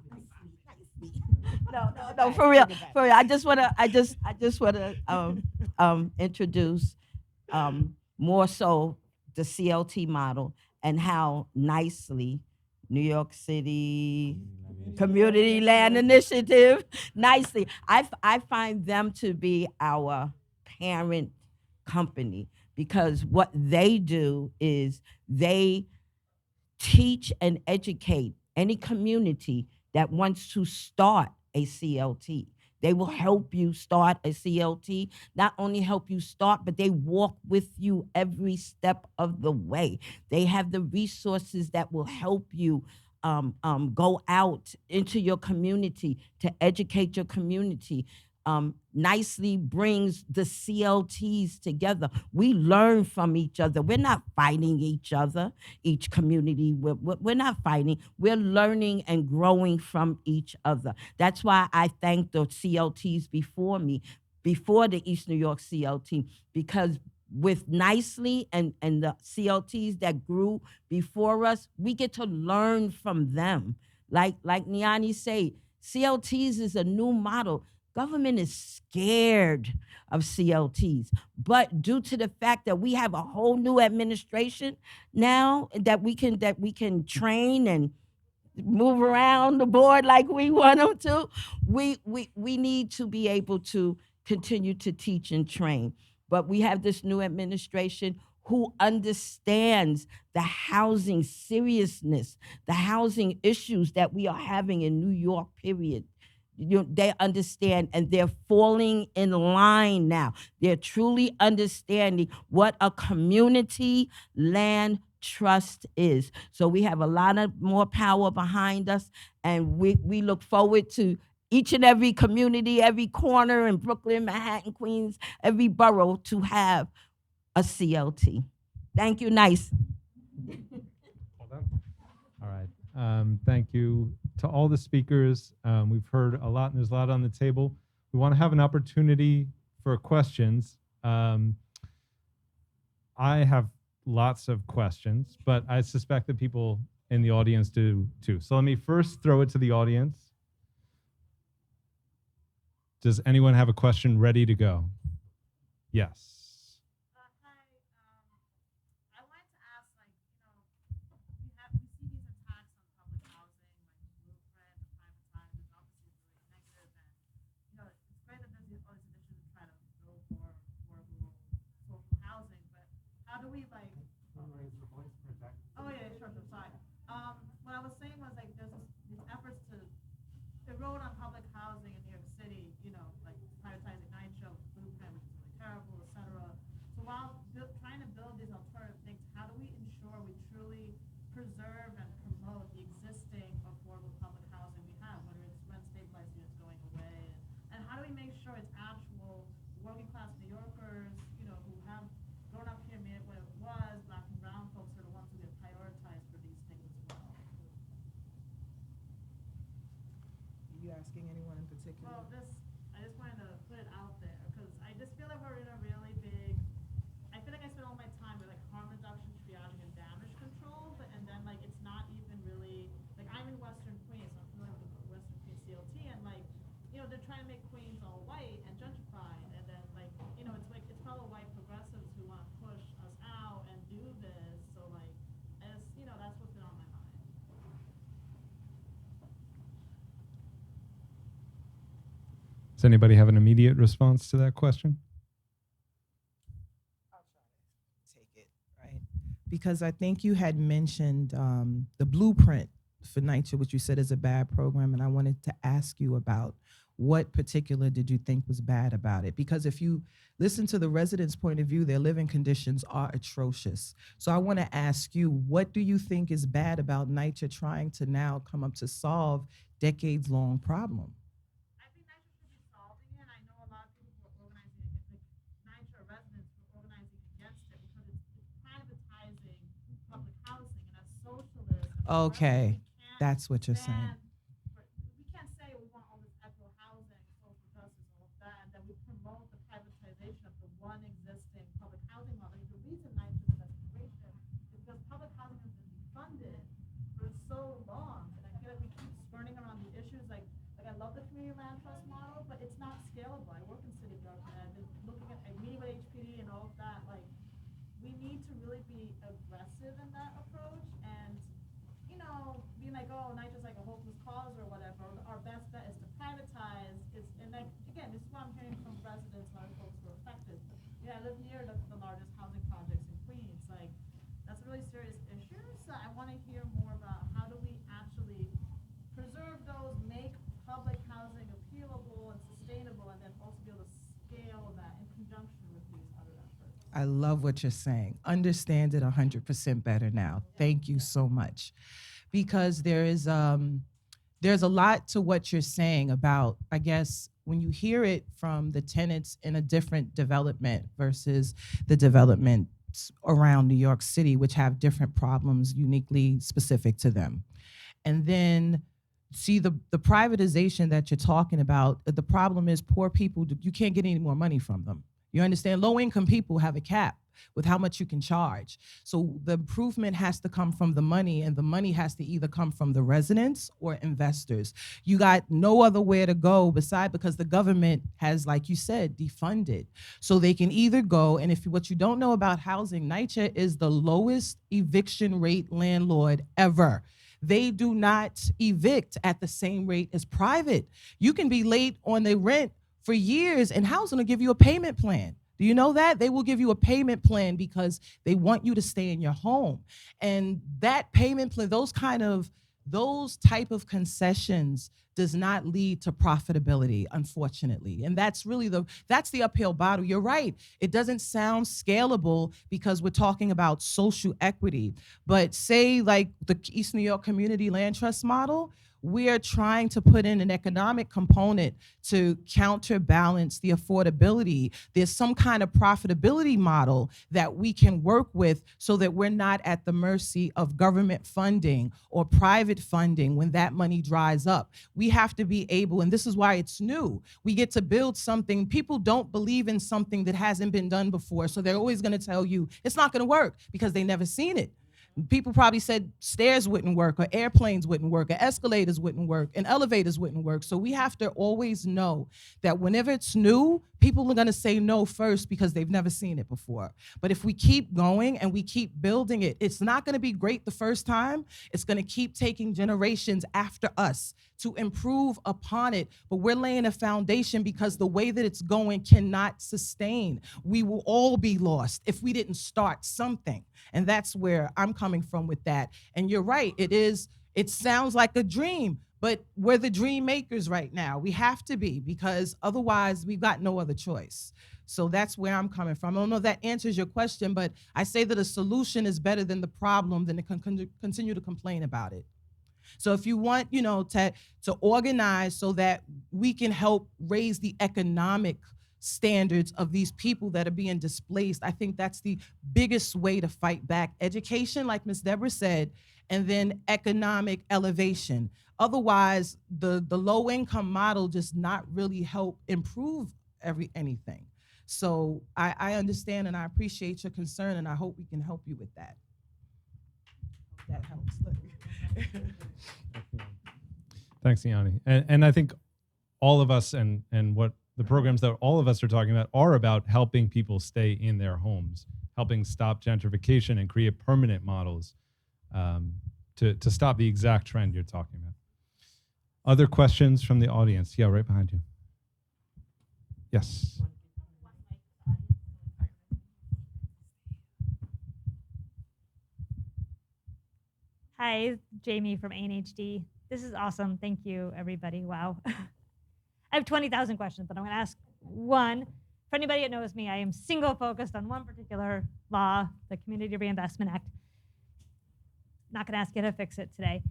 No, for real. I just want to introduce more so the CLT model and how nicely New York City Community Land Initiative, nicely. I find them to be our parent company because what they do is they teach and educate any community that wants to start a CLT. They will help you start a CLT, not only help you start, but they walk with you every step of the way. They have the resources that will help you go out into your community to educate your community. Nicely brings the CLTs together. We learn from each other. We're not fighting each other, each community. We're not fighting. We're learning and growing from each other. That's why I thank the CLTs before me, before the East New York CLT, because with Nicely and the CLTs that grew before us, we get to learn from them. Like Niani say, CLTs is a new model. Government is scared of CLTs, but due to the fact that we have a whole new administration now that we can train and move around the board like we want them to, we need to be able to continue to teach and train. But we have this new administration who understands the housing seriousness, the housing issues that we are having in New York, period. They understand and they're falling in line now. They're truly understanding what a community land trust is. So we have a lot of more power behind us, and we look forward to each and every community, every corner in Brooklyn, Manhattan, Queens, every borough to have a CLT. Thank you, nice. Hold on. All right. Thank you to all the speakers. We've heard a lot, and there's a lot on the table. We want to have an opportunity for questions. I have lots of questions, but I suspect that people in the audience do too. So let me first throw it to the audience. Does anyone have a question ready to go? Yes. Hi, do we like? Oh yeah, sure, sorry. What I was saying was like there's these efforts to erode on public housing in New York City, you know, like privatizing NYCHA, Blueprint, which is really terrible, et cetera. So while trying to build these alternative things, how do we ensure we truly preserve and promote the existing affordable public housing we have, whether it's rent stabilized units going away, and how do we make sure it's actual working class New Yorkers, you know, who have grown up here, made it what it was, black and brown folks are the ones who get prioritized for these things as well. Are you asking anyone in particular? Well, I just wanted to put it out there because I just feel like we're in a really big. I feel like I spend all my time with like harm reduction, triaging, and damage control, and then like it's not even really like I'm in Western Queens, so I'm familiar with the Western Queens CLT, and like you know they're trying to make Queens all white and gentrified, and then like you know it's fellow white progressives who want to push us out and do this. So like as you know that's what's been on my mind. Does anybody have an immediate response to that question? I'll try to take it, right? Because I think you had mentioned the blueprint for NYCHA, which you said is a bad program, and I wanted to ask you about what particular did you think was bad about it? Because if you listen to the residents' point of view, their living conditions are atrocious. So I want to ask you, what do you think is bad about NYCHA trying to now come up to solve decades-long problem? I think NYCHA should be solving it. I know a lot of people who are organizing against like NYCHA residents who are organizing against it because it's privatizing public housing and as socialism. Okay, that's what you're saying. We can't say we want all this equitable housing, social justice, all of that, and then we promote the privatization of the one existing public housing model. The reason NYCHA is in that situation is because public housing has been defunded for so long, and I feel like we keep skirting around the issues. Like I love the community land trust model, but it's not scalable. I work in city government. I've been looking at meeting with HPD and all of that. Like we need to really be aggressive in that approach and. You know, being like, oh, NYCHA's like a hopeless cause or whatever. Our best bet is to privatize. And like, again, this is what I'm hearing from residents and other folks who are affected. Yeah, I live near the largest housing projects in Queens. Like, that's a really serious issue. So I want to hear more about how do we actually preserve those, make public housing appealable and sustainable, and then also be able to scale that in conjunction with these other efforts. I love what you're saying. Understand it 100% better now. Thank you so much. Because there's a lot to what you're saying about, I guess, when you hear it from the tenants in a different development versus the developments around New York City, which have different problems uniquely specific to them. And then see the privatization that you're talking about, the problem is poor people, you can't get any more money from them. You understand? Low-income people have a cap with how much you can charge. So the improvement has to come from the money, and the money has to either come from the residents or investors. You got no other way to go because the government has, like you said, defunded. So they can either go, and what you don't know about housing, NYCHA is the lowest eviction rate landlord ever. They do not evict at the same rate as private. You can be late on the rent for years, and housing will give you a payment plan. Do you know that? They will give you a payment plan because they want you to stay in your home. And that payment plan, those type of concessions does not lead to profitability, unfortunately. And that's really that's the uphill battle. You're right. It doesn't sound scalable because we're talking about social equity. But say like the East New York Community Land Trust model, we are trying to put in an economic component to counterbalance the affordability. There's some kind of profitability model that we can work with so that we're not at the mercy of government funding or private funding when that money dries up. We have to be able, and this is why it's new, we get to build something. People don't believe in something that hasn't been done before, so they're always gonna tell you it's not gonna work because they never seen it. People probably said stairs wouldn't work, or airplanes wouldn't work, or escalators wouldn't work, and elevators wouldn't work. So we have to always know that whenever it's new, people are gonna say no first because they've never seen it before. But if we keep going and we keep building it, it's not gonna be great the first time. It's gonna keep taking generations after us to improve upon it. But we're laying a foundation because the way that it's going cannot sustain. We will all be lost if we didn't start something. And that's where I'm coming from with that. And you're right, it sounds like a dream, but we're the dream makers right now. We have to be, because otherwise we've got no other choice. So that's where I'm coming from. I don't know if that answers your question, but I say that a solution is better than the problem than to continue to complain about it. So if you want, to organize so that we can help raise the economic standards of these people that are being displaced, I think that's the biggest way to fight back. Education, like Ms. Deborah said, and then economic elevation. Otherwise, the low income model does not really help improve anything. So I understand and I appreciate your concern, and I hope we can help you with that. Hope that helps. Thanks, Iani. And I think all of us and what the programs that all of us are talking about are about helping people stay in their homes, helping stop gentrification and create permanent models to stop the exact trend you're talking about. Other questions from the audience? Yeah, right behind you. Yes. Hi, Jamie from ANHD. This is awesome. Thank you, everybody. Wow. I have 20,000 questions, but I'm going to ask one. For anybody that knows me, I am single focused on one particular law, the Community Reinvestment Act. Not going to ask you to fix it today.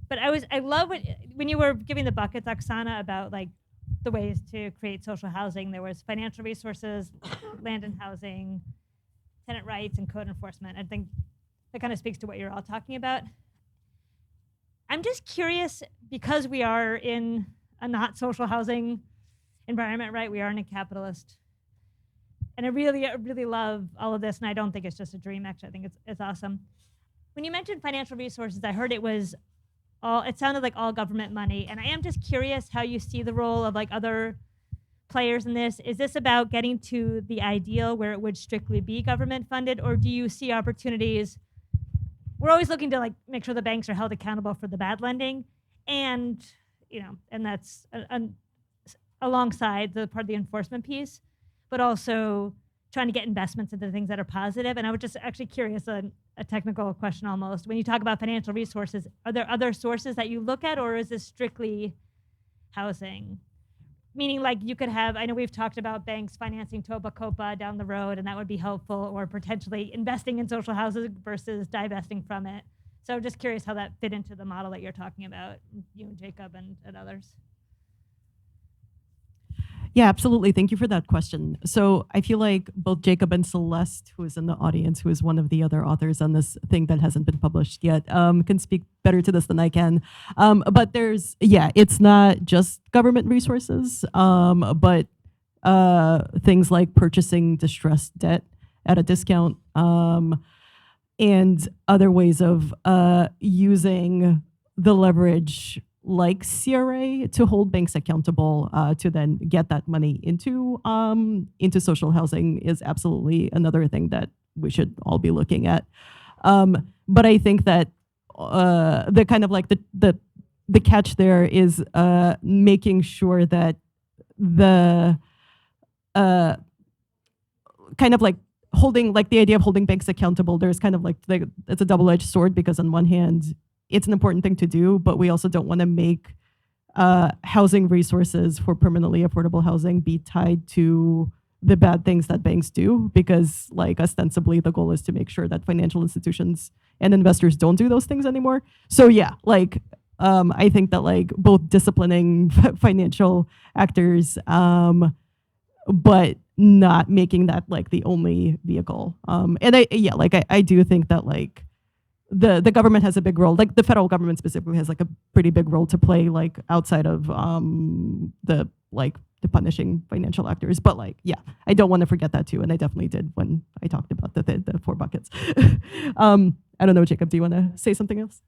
But I love when you were giving the buckets, Oksana, about like the ways to create social housing. There was financial resources, land and housing, tenant rights, and code enforcement. I think that kind of speaks to what you're all talking about. I'm just curious, because we are in a not social housing environment, right? We are in a capitalist. And I really love all of this, and I don't think it's just a dream, actually. I think it's awesome. When you mentioned financial resources, I heard it sounded like all government money. And I am just curious how you see the role of like other players in this. Is this about getting to the ideal where it would strictly be government funded, or do you see opportunities? We're always looking to like make sure the banks are held accountable for the bad lending, and that's alongside the part of the enforcement piece, but also trying to get investments into things that are positive. And I was just actually curious, a technical question almost. When you talk about financial resources, are there other sources that you look at, or is this strictly housing? Meaning, like, you could have, I know we've talked about banks financing Toba Copa down the road, and that would be helpful, or potentially investing in social housing versus divesting from it. So I'm just curious how that fit into the model that you're talking about, you and Jacob and others. Yeah, absolutely. Thank you for that question. So I feel like both Jacob and Celeste, who is in the audience, who is one of the other authors on this thing that hasn't been published yet, can speak better to this than I can. But it's not just government resources, but things like purchasing distressed debt at a discount, and other ways of using the leverage like CRA to hold banks accountable to then get that money into social housing is absolutely another thing that we should all be looking at. But I think that the kind of like the catch there is making sure that the kind of like holding, like the idea of holding banks accountable, there's kind of like it's a double-edged sword, because on one hand, it's an important thing to do, but we also don't want to make housing resources for permanently affordable housing be tied to the bad things that banks do, because like ostensibly the goal is to make sure that financial institutions and investors don't do those things anymore. So yeah, like I think that like both disciplining financial actors, but not making that like the only vehicle. And I do think that like the government has a big role, like the federal government specifically has like a pretty big role to play, like outside of the punishing financial actors. But like, yeah, I don't want to forget that too. And I definitely did when I talked about the 4 buckets. I don't know, Jacob, do you want to say something else?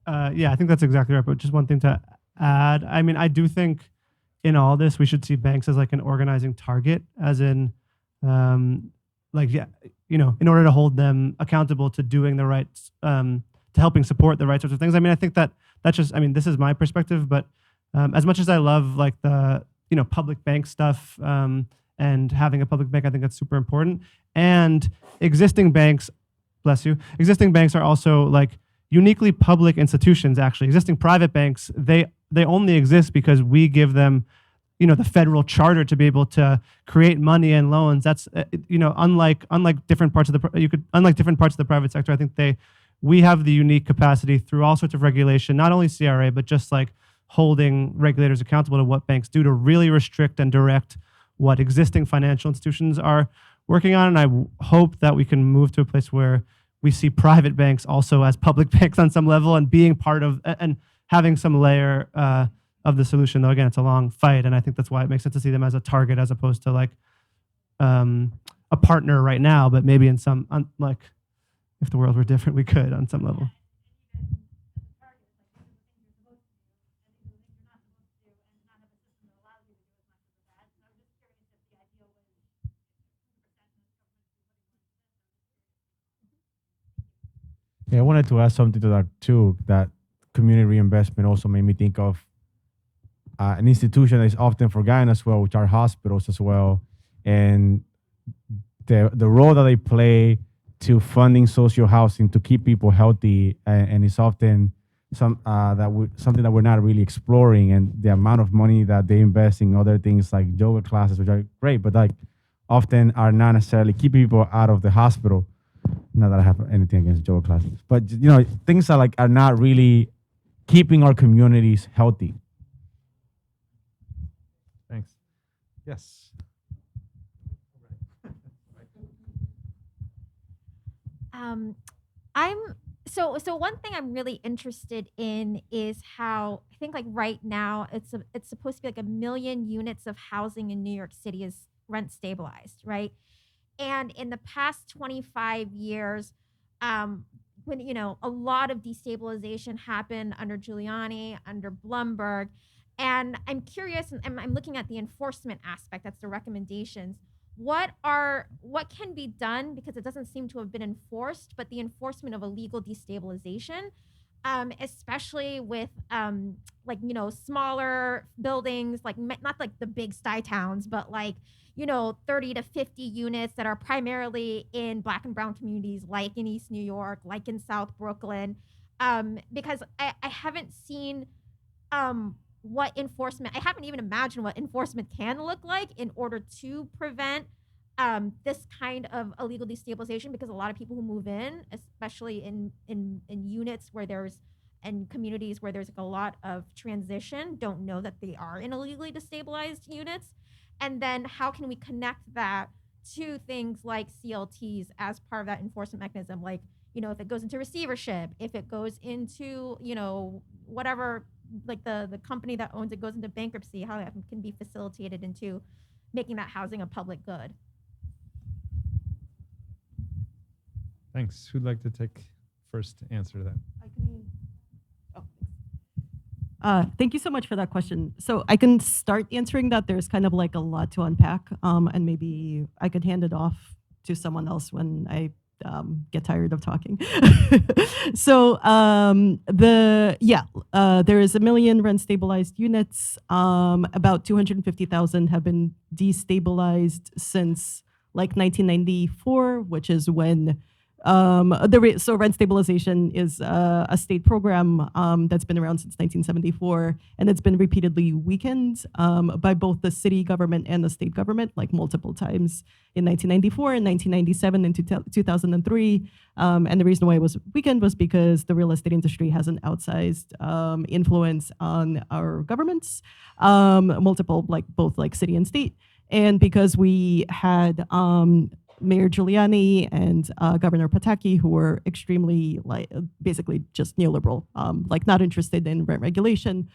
Yeah, I think that's exactly right. But just one thing to add. I mean, I do think in all this, we should see banks as like an organizing target, as in, in order to hold them accountable to doing the right, to helping support the right sorts of things. I mean, I think that's just, I mean, this is my perspective, but as much as I love like the, public bank stuff and having a public bank, I think that's super important. And existing banks, bless you, existing banks are also like uniquely public institutions, actually. Existing private banks, they only exist because we give them, the federal charter to be able to create money and loans. That's, unlike different parts of the private sector, I think we have the unique capacity through all sorts of regulation, not only CRA, but just like holding regulators accountable to what banks do to really restrict and direct what existing financial institutions are working on. And I hope that we can move to a place where we see private banks also as public banks on some level and being part of and having some layer of the solution. Though again, it's a long fight, and I think that's why it makes sense to see them as a target as opposed to like a partner right now. But maybe in some like if the world were different, we could on some level. Yeah, I wanted to add something to that too. That community reinvestment also made me think of an institution that is often forgotten as well, which are hospitals as well, and the role that they play to funding social housing to keep people healthy, and it's often something that we're not really exploring, and the amount of money that they invest in other things like yoga classes, which are great, but like often are not necessarily keeping people out of the hospital. Not that I have anything against yoga classes, but things that are not really keeping our communities healthy. Thanks. Yes. So one thing I'm really interested in is how I think like right now it's supposed to be like 1 million units of housing in New York City is rent stabilized, right? And in the past 25 years, when a lot of destabilization happened under Giuliani, under Blumberg, and I'm curious, and I'm looking at the enforcement aspect. That's the recommendations. What can be done, because it doesn't seem to have been enforced, but the enforcement of illegal destabilization, especially with smaller buildings, like not like the big sty towns, but like 30 to 50 units that are primarily in Black and brown communities, like in East New York, like in South Brooklyn, because I haven't seen what enforcement, I haven't even imagined what enforcement can look like in order to prevent this kind of illegal destabilization, because a lot of people who move in, especially in units where and communities where there's like a lot of transition, don't know that they are in illegally destabilized units. And then how can we connect that to things like CLTs as part of that enforcement mechanism? Like, if it goes into receivership, if it goes into, whatever, like the company that owns it goes into bankruptcy, how that can be facilitated into making that housing a public good. Thanks. Who'd like to take first answer to that? Thank you so much for that question. So I can start answering that. There's kind of like a lot to unpack, and maybe I could hand it off to someone else when I get tired of talking. So there is 1 million rent stabilized units. About 250,000 have been destabilized since like 1994, which is when so rent stabilization is a state program that's been around since 1974, and it's been repeatedly weakened by both the city government and the state government, like multiple times in 1994 and 1997 and 2003. And the reason why it was weakened was because the real estate industry has an outsized influence on our governments, multiple, like both like city and state, and because we had Mayor Giuliani and Governor Pataki, who were extremely, like, basically just neoliberal, like not interested in rent regulation.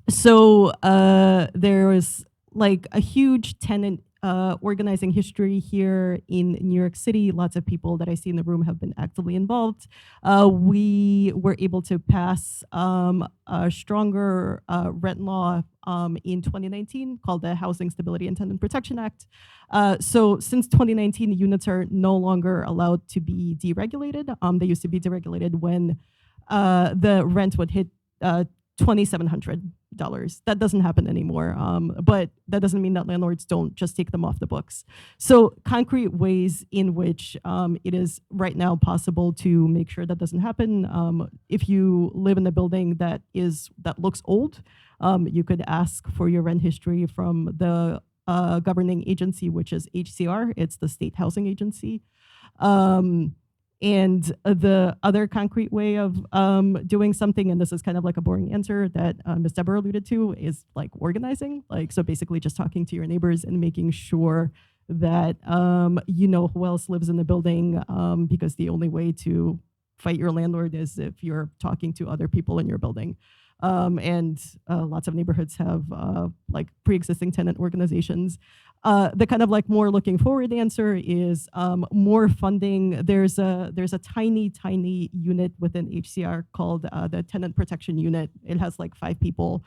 So there was like a huge tenant organizing history here in New York City. Lots of people that I see in the room have been actively involved. We were able to pass a stronger rent law in 2019 called the Housing Stability and Tenant Protection Act. So since 2019, units are no longer allowed to be deregulated. They used to be deregulated when the rent would hit $2,700. That doesn't happen anymore, but that doesn't mean that landlords don't just take them off the books. So concrete ways in which it is right now possible to make sure that doesn't happen. If you live in a building that looks old, you could ask for your rent history from the governing agency, which is HCR. It's the state housing agency. And the other concrete way of doing something, and this is kind of like a boring answer that Ms. Deborah alluded to, is like organizing. Like, so basically just talking to your neighbors and making sure that you know who else lives in the building, because the only way to fight your landlord is if you're talking to other people in your building. And lots of neighborhoods have like pre-existing tenant organizations. The kind of like more looking forward answer is more funding. There's a tiny unit within HCR called the Tenant Protection Unit. It has like 5 people.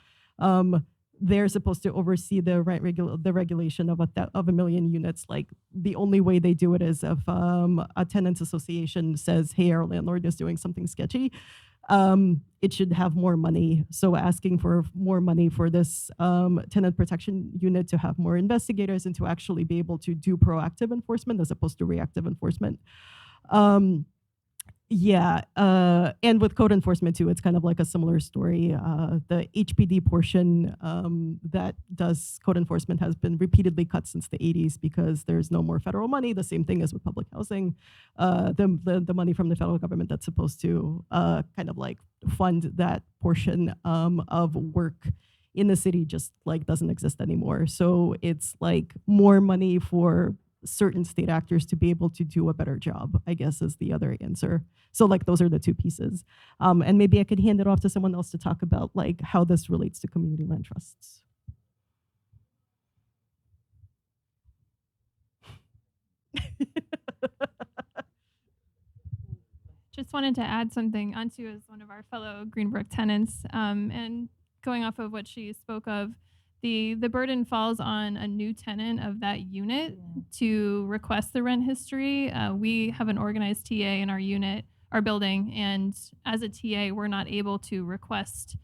They're supposed to oversee the regulation of a million units. Like, the only way they do it is if a tenants association says, "Hey, our landlord is doing something sketchy." It should have more money. So asking for more money for this tenant protection unit to have more investigators and to actually be able to do proactive enforcement as opposed to reactive enforcement. And with code enforcement too, it's kind of like a similar story. The HPD portion that does code enforcement has been repeatedly cut since the 80s because there's no more federal money. The same thing as with public housing. The money from the federal government that's supposed to kind of like fund that portion of work in the city just like doesn't exist anymore. So it's like more money for certain state actors to be able to do a better job, I guess, is the other answer. So like those are the 2 pieces. And maybe I could hand it off to someone else to talk about like how this relates to community land trusts. Just wanted to add something onto as one of our fellow Greenbrook tenants, and going off of what she spoke of, the burden falls on a new tenant of that unit to request the rent history. We have an organized TA in our building, and as a TA, we're not able to request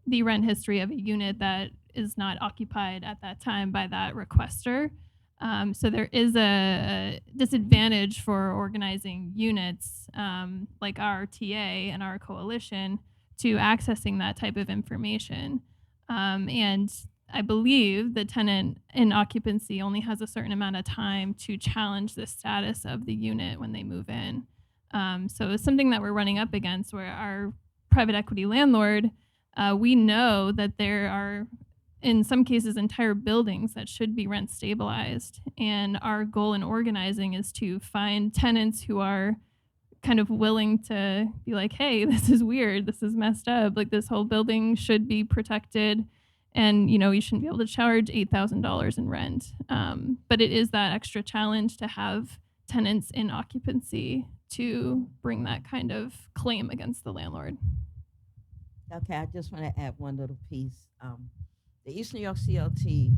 the rent history of a unit that is not occupied at that time by that requester. So there is a disadvantage for organizing units like our TA and our coalition to accessing that type of information. And I believe the tenant in occupancy only has a certain amount of time to challenge the status of the unit when they move in. So it's something that we're running up against where our private equity landlord, we know that there are, in some cases, entire buildings that should be rent stabilized. And our goal in organizing is to find tenants who are kind of willing to be like, hey, this is weird, this is messed up, like this whole building should be protected. And, you shouldn't be able to charge $8,000 in rent. But it is that extra challenge to have tenants in occupancy to bring that kind of claim against the landlord. Okay, I just want to add one little piece. The East New York CLT,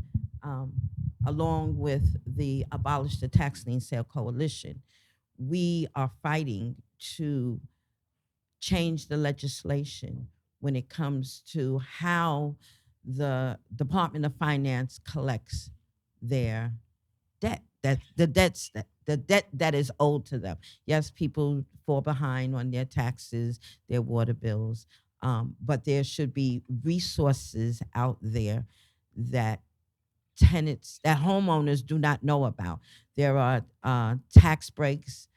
along with the Abolish the Tax Lien Sale Coalition, we are fighting to change the legislation when it comes to how the Department of Finance collects their debt, the debt that is owed to them. Yes, people fall behind on their taxes, their water bills, but there should be resources out there that tenants, that homeowners do not know about. There are tax breaks,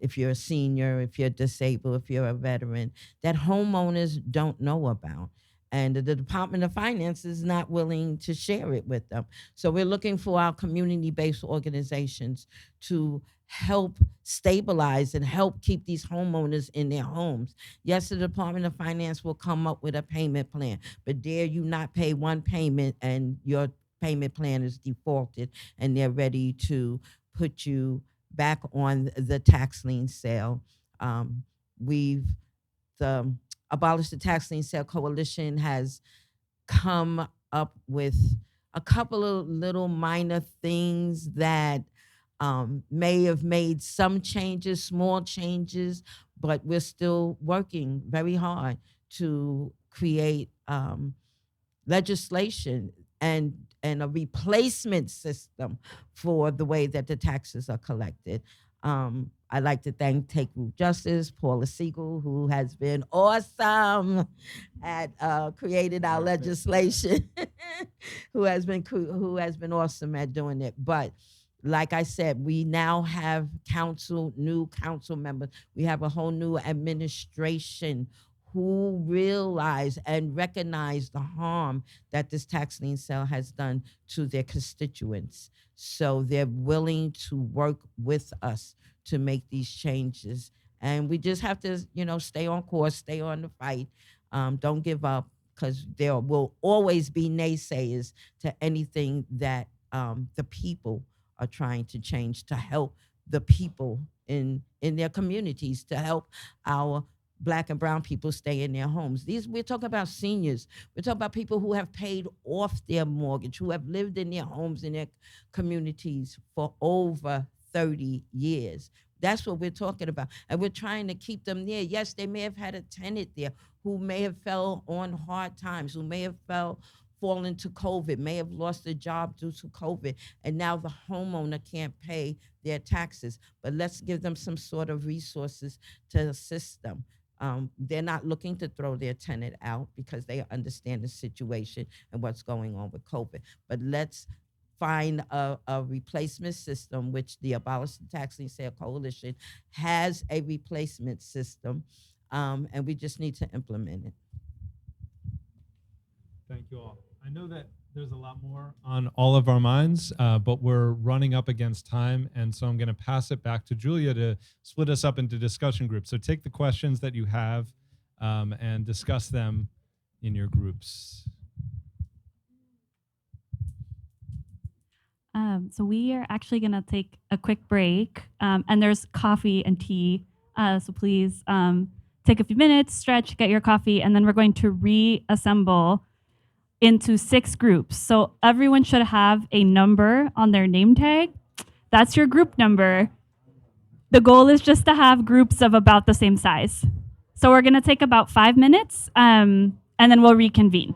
if you're a senior, if you're disabled, if you're a veteran, that homeowners don't know about. And the Department of Finance is not willing to share it with them. So we're looking for our community-based organizations to help stabilize and help keep these homeowners in their homes. Yes, the Department of Finance will come up with a payment plan, but dare you not pay one payment and your payment plan is defaulted and they're ready to put you back on the tax lien sale. The Abolish the Tax Lien Sale Coalition has come up with a couple of little minor things that may have made some changes, small changes, but we're still working very hard to create legislation and a replacement system for the way that the taxes are collected. I'd like to thank Take Root Justice, Paula Siegel, who has been awesome at creating our legislation, who has been awesome at doing it. But like I said, we now have new council members. We have a whole new administration who realize and recognize the harm that this tax lien sale has done to their constituents. So they're willing to work with us to make these changes. And we just have to, stay on course, stay on the fight. Don't give up, because there will always be naysayers to anything that the people are trying to change to help the people in their communities, to help our Black and brown people stay in their homes. We're talking about seniors. We're talking about people who have paid off their mortgage, who have lived in their homes, in their communities for over 30 years. That's what we're talking about. And we're trying to keep them there. Yes, they may have had a tenant there who may have fell on hard times, who may have fallen to COVID, may have lost a job due to COVID, and now the homeowner can't pay their taxes. But let's give them some sort of resources to assist them. They're not looking to throw their tenant out because they understand the situation and what's going on with COVID. But let's find a replacement system, which the Abolish the Tax Lien Sale Coalition has a replacement system, and we just need to implement it. Thank you all. I know that there's a lot more on all of our minds, but we're running up against time. And so I'm going to pass it back to Julia to split us up into discussion groups. So take the questions that you have and discuss them in your groups. So we are actually going to take a quick break, and there's coffee and tea. So please take a few minutes, stretch, get your coffee, and then we're going to reassemble into 6 groups. So everyone should have a number on their name tag. That's your group number. The goal is just to have groups of about the same size. So we're going to take about 5 minutes, and then we'll reconvene.